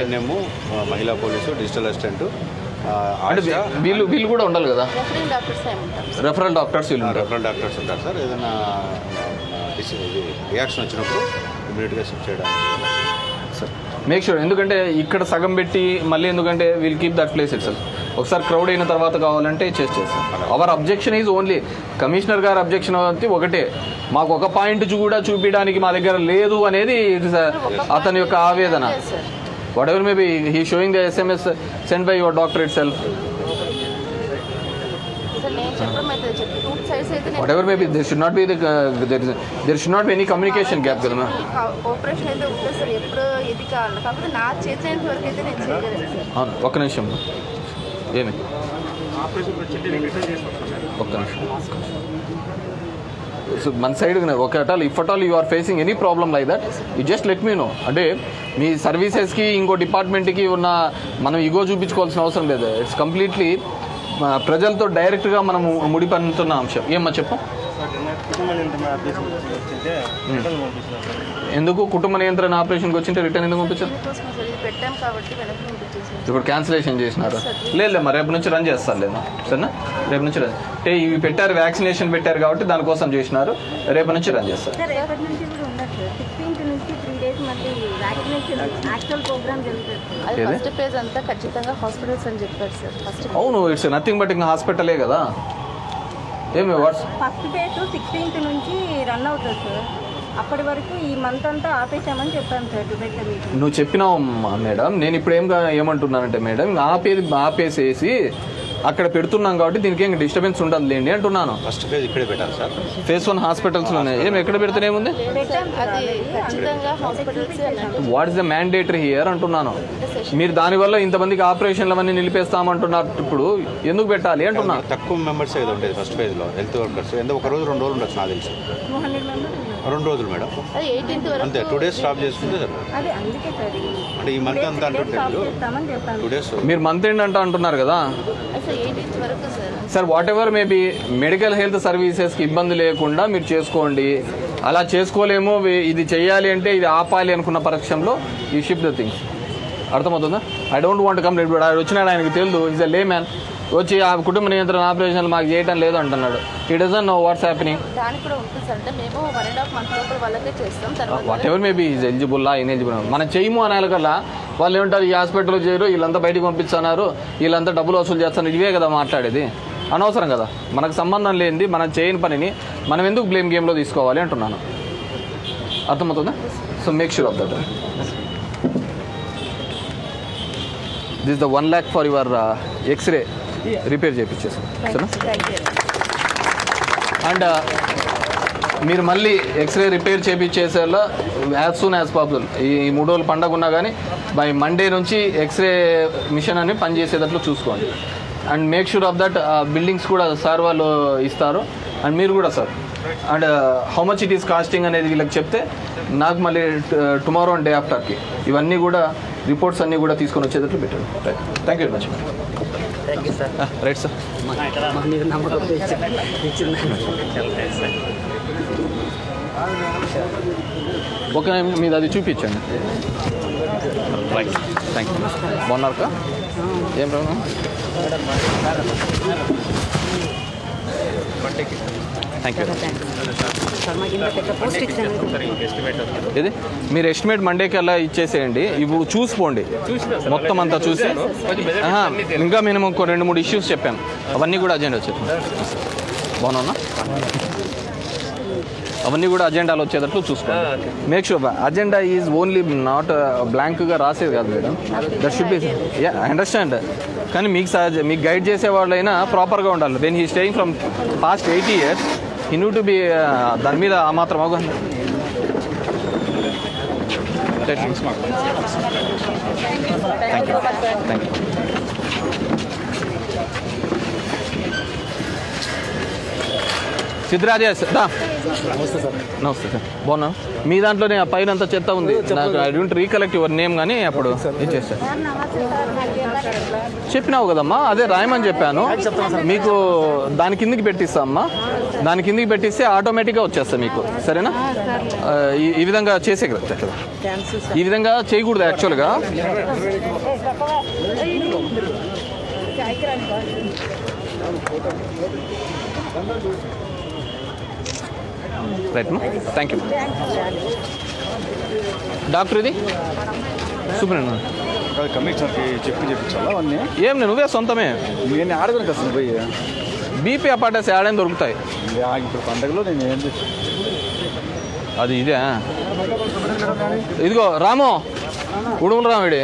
మహిళా పోలీసు డిజిటల్ అసిస్టెంట్ అంటే వీళ్ళు కూడా ఉండాలి కదా. రెఫరల్ డాక్టర్స్ ఉంటారు సార్. ఏదైనా రియాక్షన్ వచ్చినప్పుడు ఇమీడియట్గా షిఫ్ట్ చేయడానికి సార్ మేక్ షూర్. ఎందుకంటే ఇక్కడ సగం పెట్టి మళ్ళీ ఎందుకంటే will keep that place it sir. ఒకసారి క్రౌడ్ అయిన తర్వాత కావాలంటే చేస్తాం. Our objection is only commissioner గారు అబ్జెక్షన్ ఒకటే, మాకు ఒక పాయింట్ కూడా చూపించడానికి మా దగ్గర లేదు అనేది అతని యొక్క ఆవేదన. whatever may be, he is showing the SMS sent by your doctor itself. Whatever may be, there should not be there should not be any communication gap కదా మ్యామ్. ఆపరేషన్ అయితే ఉంటుంది సార్, ఎప్పుడు ఇది కావాలి కాకపోతే నా చేసేంత వరకు అయితే నేను చేయగలను సార్. అవును, ఒక్క నిమిషం ఏమి ఒక్క నిమిషం. సో మన సైడ్ ఒకటాల్ if at all you are facing any problem like that you just let me know. అంటే మీ సర్వీసెస్కి ఇంకో డిపార్ట్మెంట్కి ఉన్న మనం ఇగో చూపించుకోవాల్సిన అవసరం లేదు. ఇట్స్ కంప్లీట్లీ ప్రజలతో డైరెక్ట్గా మనము ముడిపడుతున్న అంశం. ఏమన్నా చెప్పు. ఎందుకు కుటుంబ నియంత్రణ ఆపరేషన్కి వచ్చింటే రిటర్న్ ఎందుకు పంపించారు? ఇప్పుడు క్యాన్సిలేషన్ చేసినారు. లేదు మరి రేపు నుంచి రన్ చేస్తారు. లేదా సరేనా, రేపు నుంచి రన్ అంటే ఇవి పెట్టారు, వ్యాక్సినేషన్ పెట్టారు కాబట్టి దానికోసం చేసినారు. రేపు నుంచి రన్ చేస్తారు. అవును, ఇట్స్ నథింగ్ బట్ ఇంకా హాస్పిటలే కదా. ఏమి ఫస్ట్ ఫేజ్ 16th నుంచి రన్ అవుతుంది సార్. అప్పటి వరకు ఈ మంత్ అంతా ఆపేసామని చెప్పాను సార్ డిబేట్ మీటింగ్. నువ్వు చెప్పినావు మేడం. నేను ఇప్పుడు ఏమంటున్నానంటే మేడం ఆపేసేసి అక్కడ పెడుతున్నాం కాబట్టి దీనికి ఏం డిస్టర్బెన్స్ ఉండదు లేండి అంటున్నాను. ఫస్ట్ ఫేజ్ ఇక్కడే పెట్టాలి సార్. ఫేజ్ 1 హాస్పిటల్స్లోనే ఏమి ఎక్కడ పెడితేనేముంది? What is the mandatory here అంటున్నాను. మీరు దానివల్ల ఇంతమందికి ఆపరేషన్లు అవన్నీ నిలిపేస్తామంటున్నారు. ఇప్పుడు ఎందుకు పెట్టాలి అంటున్నా. తక్కువ మెంబర్స్ ఏదో ఉండేది ఫస్ట్ ఫేజ్లో హెల్త్ వర్కర్స్. ఒక రోజు 2 రోజులు ఉండొచ్చు నాకు తెలిసి. 2 రోజులు మేడం అంతే. 2 days స్టాప్ చేసుకుంటే సార్. అంటే ఈ మంత్ అంతా అంటుంటే 2 days. మీరు మంత్ ఎండ్ అంటున్నారు కదా sir. Whatever maybe medical health సర్వీసెస్కి ఇబ్బంది లేకుండా మీరు చేసుకోండి. అలా చేసుకోలేమో ఇది చేయాలి అంటే ఇది ఆపాలి అనుకున్న పక్షంలో ఈ షిఫ్ట్ ద థింగ్స్. అర్థమవుతుందా? I don't want complete. ఆయన వచ్చినాడు, ఆయనకు తెలుసు, ఈజ్ అ లే మ్యాన్. వచ్చి ఆ కుటుంబ నియంత్రణ ఆపరేషన్లు మాకు చేయటం లేదు అంటున్నాడు. ఈ డజన్ నో వాట్స్ హ్యాపెనింగ్. దానికి కూడా ఉంటుంది సార్. అంటే మేము 1.5 month లోపల వాళ్ళకే చేస్తాం. తర్వాత వాట్ ఎవర్ మేబీ ఈజ్ ఎలిజిబుల్లా ఇన్ఎలిజిబుల్ మనం చేయము అనే కల్లా వాళ్ళు ఏమంటారు, ఈ హాస్పిటల్లో చేయరు, వీళ్ళంతా బయటికి పంపిస్తున్నారు, వీళ్ళంతా డబ్బులు వసూలు చేస్తున్నారు, ఇవే కదా మాట్లాడేది. అనవసరం కదా, మనకు సంబంధం లేనిది మనం చేయని పనిని మనం ఎందుకు బ్లేమ్ గేమ్లో తీసుకోవాలి అంటున్నాను. అర్థమవుతుందా? So make sure of that. This the 1 lakh for your x-ray repair చేయించేసాం సరేనా. అండ్ మీరు మళ్ళీ ఎక్స్రే రిపేర్ చేయించేసేలా యాజ్ సూన్ యాజ్ పాసిబుల్. ఈ 3 రోజులు పండగ ఉన్నా కానీ బై మండే నుంచి ఎక్స్రే మిషన్ అని పనిచేసేటట్లు చూసుకోండి. And make sure of that buildings కూడా సార్ వాళ్ళు ఇస్తారు. అండ్ మీరు కూడా sir, and how much it is costing అనేది వీళ్ళకి చెప్తే నాకు మళ్ళీ టుమారో అండ్ డే ఆఫ్టర్కి ఇవన్నీ కూడా రిపోర్ట్స్ అన్నీ కూడా తీసుకొని వచ్చేటట్లు పెట్టండి. Right, thank you very much. Thank you sir. Right sir. మీరు నమ్మకం ఒక మీద అది చూపించండి. Right, thank you. బాగున్నారు కా? ఏం ప్రాబ్లం? Thank you. ఇది మీరు ఎస్టిమేట్ మండేకి అలా ఇచ్చేసేయండి. ఇవి చూసిపోండి మొత్తం అంతా చూసి. ఇంకా మేము ఒక 2-3 ఇష్యూస్ చెప్పాను, అవన్నీ కూడా అజెండా వచ్చేది. బాగున్నా? అవన్నీ కూడా అజెండాలో వచ్చేటట్లు చూసుకోండి. Make sure agenda is only not బ్లాంక్గా రాసేది కాదు madam. That should be, ya I understand. కానీ మీకు గైడ్ చేసే వాళ్ళైనా ప్రాపర్గా ఉండాలి. When he staying from past 80 years he new to be దాని మీద ఆ మాత్రం అవగాహన. Thank you, thank you. Siddharajesh దా. నమస్తే సార్, బాగున్నా? మీ దాంట్లోనే ఆ పైన అంతా చెత్త ఉంది. నాకు I don't recollect your name కానీ అప్పుడు ఇచ్చేసారు. చెప్పినావు కదమ్మా, అదే రాయమని చెప్పాను మీకు. దాని కిందికి పెట్టిస్తా అమ్మా, దాని కిందికి పెట్టిస్తే ఆటోమేటిక్గా వచ్చేస్తా మీకు. సరేనా? ఈ విధంగా చేసే కదా, ఈ విధంగా చేయకూడదు యాక్చువల్గా. రైట్ మా, థ్యాంక్ యూ. డాక్టర్ ఇది సూపర్ కమిషనర్కి చెప్పించాలా అవన్నీ? ఏం నువ్వే సొంతమే. నేను ఆడగలను కదా పోయి. బీపీ అపార్టెస్ ఆడేం దొరుకుతాయి ఇప్పుడు పండగలో నేను ఏం అది ఇదే. ఇదిగో రాము, ఉడుములు రామిడి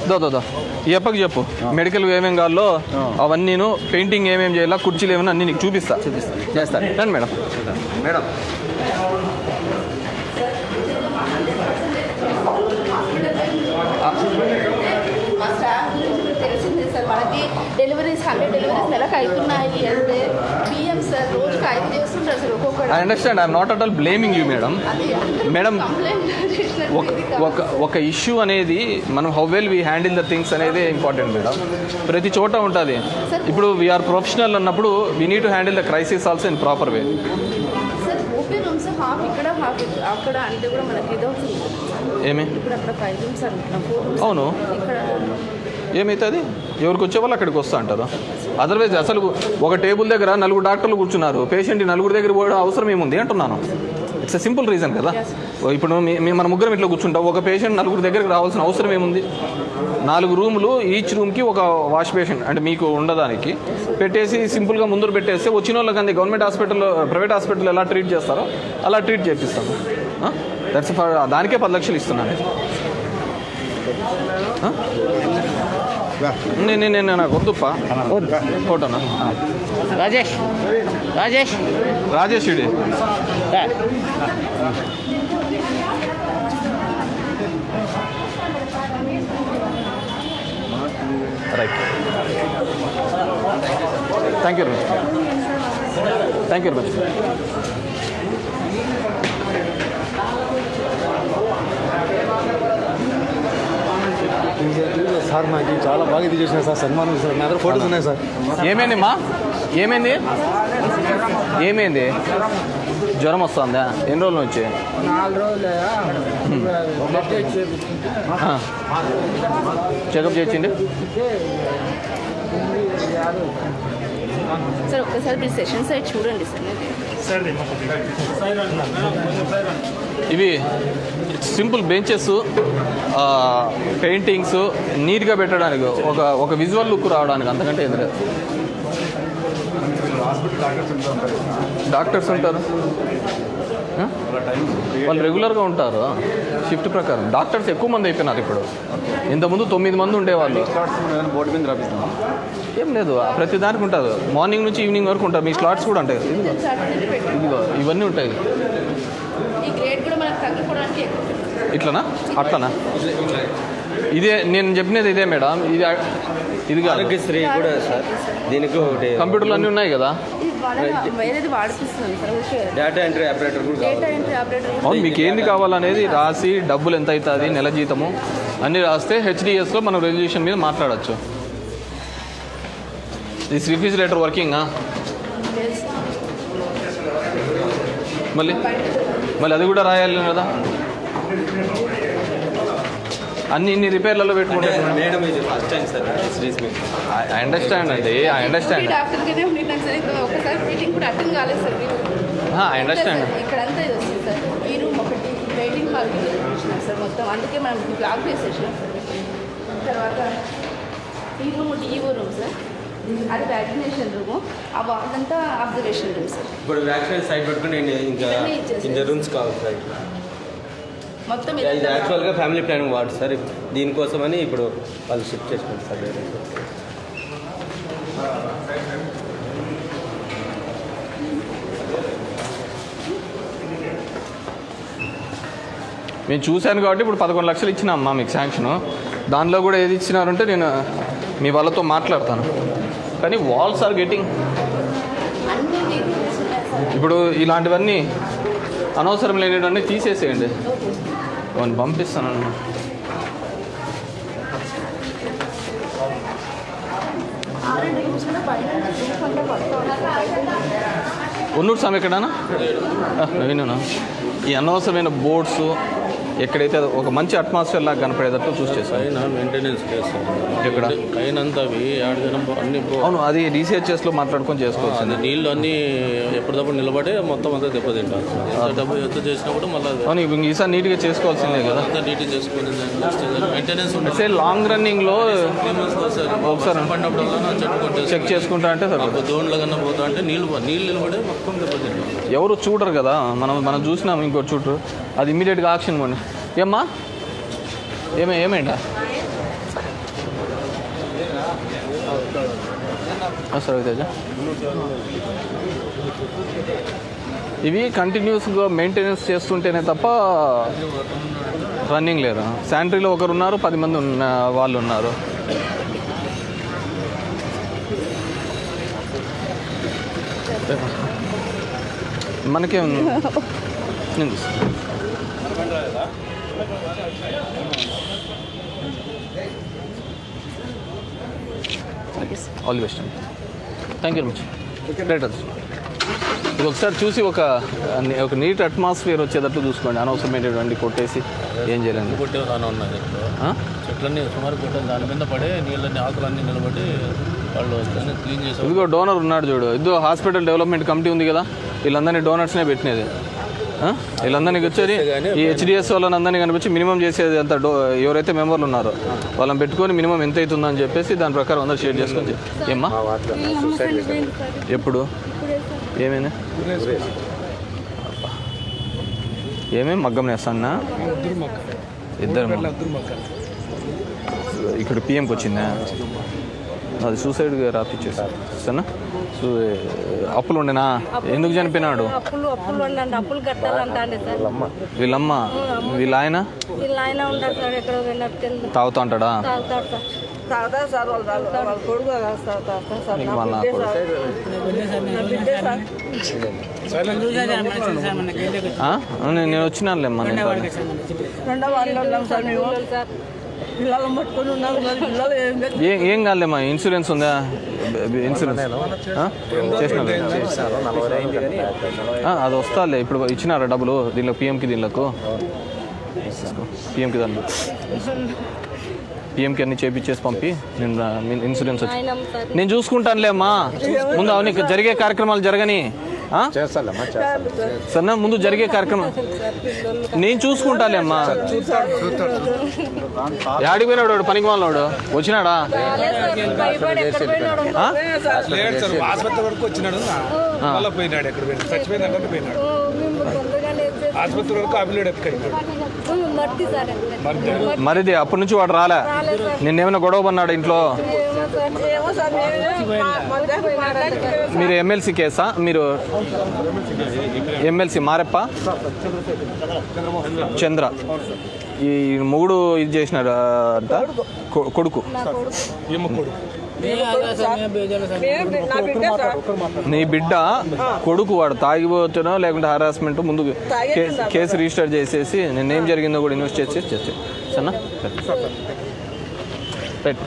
దో ఈ అప్పకి చెప్పు మెడికల్ ఏమేమి కావాలో అవన్నీను, పెయింటింగ్ ఏమేమి చేయాలా, కుర్చీలు ఏమైనా అన్నీ నీకు చూపిస్తా చేస్తాను. రండి మేడం. మేడం మా స్టాఫ్ గురించి మీకు తెలిసిందే సార్. మనకి డెలివరీస్ 100 డెలివరీస్ నెలకు అవుతున్నాయి అంటే బియ్యం సార్ రోజుకి 5 చేస్తుంటారు సార్ ఒక్కొక్కటి. I understand, I'm not at all blaming you madam. Madam ఒక ఇష్యూ అనేది మనం how well we handle the things అనేది ఇంపార్టెంట్ మేడం. ప్రతి చోట ఉంటుంది. ఇప్పుడు వీఆర్ ప్రొఫెషనల్ అన్నప్పుడు we need to handle the crisis also in proper way. Sir OP rooms half ఇక్కడ హాఫ్ అక్కడ అంటే కూడా మనకి ఇదవుతుంది. ఏమి ఇప్పుడు అక్కడ 5 రూమ్స్ అంటున్నాం, 4 రూమ్స్. అవును, ఇక్కడ ఏమవుతుంది? ఎవరికి వచ్చే వాళ్ళు అక్కడికి వస్తా అంటారు. అదర్వైజ్ అసలు ఒక టేబుల్ దగ్గర 4 డాక్టర్లు కూర్చున్నారు, పేషెంట్ 4 దగ్గర పోవడం అవసరం ఏముంది అంటున్నాను. ఇట్స్ ఎ సింపుల్ రీజన్ కదా. ఇప్పుడు మన ముగ్గురం ఇట్లా కూర్చుంటాం, ఒక పేషెంట్ 4 దగ్గరికి రావాల్సిన అవసరం ఏముంది? 4 రూములు, ఈచ్ రూమ్కి ఒక వాష్ బేసిన్ అంటే మీకు ఉండడానికి పెట్టేసి సింపుల్గా ముందు పెట్టేస్తే వచ్చిన వాళ్ళకి అంది. గవర్నమెంట్ హాస్పిటల్లో, ప్రైవేట్ హాస్పిటల్ ఎలా ట్రీట్ చేస్తారో అలా ట్రీట్ చేపిస్తాను. దట్స్ దానికే 10 లక్షలు ఇస్తున్నాను. నేను నాకు వద్దుప్ప ఫోటోనా. రాజేష్ ఇడి right. Thank you very much. Thank you very much. Sir మాకు చాలా బాగా ఇది చేసినారు సార్, సన్మానం సార్. నా దగ్గర ఫోటోస్ ఉన్నాయి సార్. ఏమైంది మా? ఏమైంది? జ్వరం వస్తుందా? ఎన్ని రోజుల నుంచి? 4 రోజులు చెకప్ చేసిండు. సార్ ఒక్కసారి మీరు సెషన్ సైడ్ చూడండి సార్. ఇవి సింపుల్ బెంచెస్, పెయింటింగ్స్ నీట్గా పెట్టడానికి ఒక విజువల్ లుక్ రావడానికి, అంతకంటే ఏం లేదు. డాక్టర్స్ ఉంటారు, వాళ్ళు రెగ్యులర్గా ఉంటారు షిఫ్ట్ ప్రకారం. డాక్టర్స్ ఎక్కువ మంది అయిపోయినారు ఇప్పుడు. ఇంతకుముందు 9 మంది ఉండేవాళ్ళు. బోర్డు మీద రాపిస్తాం. ఏం లేదు, ప్రతి దానికి ఉంటుంది. మార్నింగ్ నుంచి ఈవినింగ్ వరకు ఉంటారు. మీ స్లాట్స్ కూడా ఉంటాయి. ఇదిగో ఇవన్నీ ఉంటాయి. ఈ గ్రేడ్ కూడా మనకు తగ్గిపోవడానికి ఎక్కువ. ఇట్లనా అట్లనా? ఇదే నేను చెప్పినది ఇదే మేడం. ఇది కాదు, ఆరోగ్యశ్రీ కూడా సార్. దీనికి ఒకటి కంప్యూటర్లు అన్నీ ఉన్నాయి కదా. వేరేది వాడిపిస్తుంది సార్. డేటా ఎంట్రీ ఆపరేటర్ కూడా డేటా ఎంట్రీ ఆపరేటర్. అవును, మీకు ఏంది కావాలనేది రాసి డబ్బులు ఎంత అవుతుంది, నెల జీతము అన్నీ రాస్తే హెచ్డిఎస్లో మనం రెజల్యూషన్ మీద మాట్లాడచ్చు. దిస్ రిఫ్రిజిరేటర్ వర్కింగా? మళ్ళీ అది కూడా రాయాలి కదా. ఇన్ని రిపేర్లలో పెట్టుకుంటే మేడం ఇది ఫస్ట్ టైం సార్ శ్రీస్ మీకు. ఐ అండర్స్టాండ్ అండి, ఐ అండర్స్టాండ్. డాక్టర్గానే ఉంటున్నాం సార్. ఇక్కడ ఒకసారి మీటింగ్ కూడా అటెండ్ కాలేదు సార్ మీరు. I understand. ఇక్కడంతా ఇది వస్తుంది సార్. ఈ రూమ్ ఒకటి వెయిటింగ్ హాల్కి వచ్చినాం సార్ మొత్తం. అందుకే మనం బ్లాక్ చేసేసాం సార్. తర్వాత ఈ రూమ్ డిఓ రూమ్ సార్, అది వ్యాక్సినేషన్ రూము, ఆ వాళ్ళంతా అబ్జర్వేషన్ రూమ్ సార్. ఇప్పుడు వ్యాక్సినేషన్ సైడ్ పెట్టుకుని ఇంకా ఇంత రూమ్స్ కావాలి సార్. మొత్తం ఇది యాక్చువల్గా ఫ్యామిలీ ప్లానింగ్ వార్డు సార్. దీనికోసమని ఇప్పుడు వాళ్ళు షిఫ్ట్ చేసుకుంటారు సార్. మేము చూశాను కాబట్టి ఇప్పుడు 11 లక్షలు ఇచ్చినామ్మా మీకు శాంక్షను. దానిలో కూడా ఏది ఇచ్చినారంటే నేను మీ వాళ్ళతో మాట్లాడతాను. కానీ వాల్స్ ఆర్ గెటింగ్, అన్ని డీటెయిల్స్ ఉన్నాయి సార్. ఇప్పుడు ఇలాంటివన్నీ అనవసరం లేనివన్నీ తీసేసేయండి. అవన్నీ పంపిస్తాను. ఉన్నూరు స్వామి ఎక్కడనా విన్నాను. ఈ అనవసరమైన బోర్డ్స్ ఎక్కడైతే ఒక మంచి అట్మాస్ఫియర్ లాగా కనపడేటట్టు చూసి చేస్తాను. పైన మెయింటెనెన్స్ చేస్తాను. ఎక్కడ పైన అంతా అవి ఆడదనం అన్ని అవును, అది రీసెర్చెస్లో మాట్లాడుకొని చేసుకోవచ్చు. అది నీళ్ళు అన్నీ ఎప్పటికప్పుడు నిలబడి మొత్తం అంతా దెబ్బతింటారు. డబ్బు ఎంత చేసినప్పుడు మళ్ళీ అవును, ఈసారి నీట్గా చేసుకోవాల్సిందే కదా. అంతా నీట్గా చేసుకుని మెయింటెనెన్స్ అంటే లాంగ్ రన్నింగ్లో ఒకసారి పడినప్పుడు చెట్టు కొట్టేసి చెక్ చేసుకుంటా అంటే సరే. దోన్ల కన్నా పోతా అంటే నీళ్ళు నిలబడి మొత్తం దెబ్బతింటారు. ఎవరు చూడరు కదా, మనం చూసినాం. ఇంకోటి చూడరు, అది ఇమీడియట్గా ఆక్షన్ పోనీ. ఏమ్మా ఏమైందా సరే తేజ? ఇవి కంటిన్యూస్గా మెయింటెనెన్స్ చేస్తుంటేనే తప్ప రన్నింగ్ లేరు. శానిటరీలో ఒకరు ఉన్నారు, 10 మంది వాళ్ళు ఉన్నారు. మనకేం నేను చూస్తాను. ఆల్ ది బెస్ట్ అండి. Thank you very much. Right, అది ఇది ఒకసారి చూసి ఒక నీట్ అట్మాస్ఫియర్ వచ్చేటట్టు చూసుకోండి. అనవసరమైనటువంటి కొట్టేసి ఏం చేయాలండి. కొట్టే దాని ఉన్నాయి చెట్లన్నీ సుమారు కొట్టాను. దాని మీద పడే నీళ్ళన్నీ ఆకులన్నీ నిలబడి వాళ్ళు క్లీన్ చేసి. ఇదిగో డోనర్ ఉన్నాడు చూడు. ఇదిగో హాస్పిటల్ డెవలప్మెంట్ కమిటీ ఉంది కదా, వీళ్ళందరినీ డోనర్స్నే పెట్టినది. వీళ్ళందరినీ వచ్చేది ఈ హెచ్డిఎస్ వాళ్ళని అందరినీ కనిపించి మినిమం చేసేది అంత ఎవరైతే మెంబర్లు ఉన్నారో వాళ్ళని పెట్టుకొని మినిమం ఎంత అవుతుందని చెప్పేసి దాని ప్రకారం అందరూ షేర్ చేసుకొని. ఏమ్మా ఎప్పుడు ఏమైంది? ఏమేమి మగ్గం నేస్తానా? ఇద్దరు ఇక్కడ పిఎంకి వచ్చిందా? అది సూసైడ్గా రాపిచ్చేసారు సరేనా? అప్పులు ఉండేనా? ఎందుకు చనిపోయినాడు? అప్పులు కట్టాలంటే వీళ్ళమ్మ వీళ్ళ ఆయన తాగుతా ఉంటాడా? నేను వచ్చినానులేమ్మా. ఏం కాదులేమ్మా. ఇన్సూరెన్స్ ఉందా? ఇన్సూరెన్స్ చేసిన అది వస్తాలే. ఇప్పుడు ఇచ్చినారా డబ్బులు దీనిలో పిఎంకి? దీనిలోకి పిఎంకి దాంట్లో పిఎంకి అన్ని చేపించేసి పంపి నేను ఇన్సూరెన్స్ వచ్చి నేను చూసుకుంటానులే అమ్మా. ముందు అవన్నీ జరిగే కార్యక్రమాలు జరగని సరేనా, ముందు జరిగే కార్యక్రమం నేను చూసుకుంటాలే అమ్మా. యాడికి పోయినాడు వాడు, పనికి వాళ్ళవాడు వచ్చినాడా? ఆసుపత్రి వరకు వచ్చినాడు, మళ్ళీ పోయినాడు. ఎక్కడ పోయినాడు? చచ్చిపోయిందంటే పోయినాడు ఆసుపత్రి వరకు. అభిలేడు మరిది అప్పటి నుంచి వాడు రాలే. నిన్నేమైనా గొడవ పన్నాడు ఇంట్లో? మీరు ఎమ్మెల్సీ కేసా? మీరు ఎమ్మెల్సీ మారెప్ప చంద్ర ఈ మొగుడు ఇది చేసినాడు అంట, కొడుకు. నీ బిడ్డ కొడుకు వాడు తాగిపోతున్నా లేకుంటే హరాస్మెంట్ ముందు కేసు రిజిస్టర్ చేసేసి నిన్నేం జరిగిందో కూడా ఇన్వెస్ట్ చేసి సరేనా? రైట్.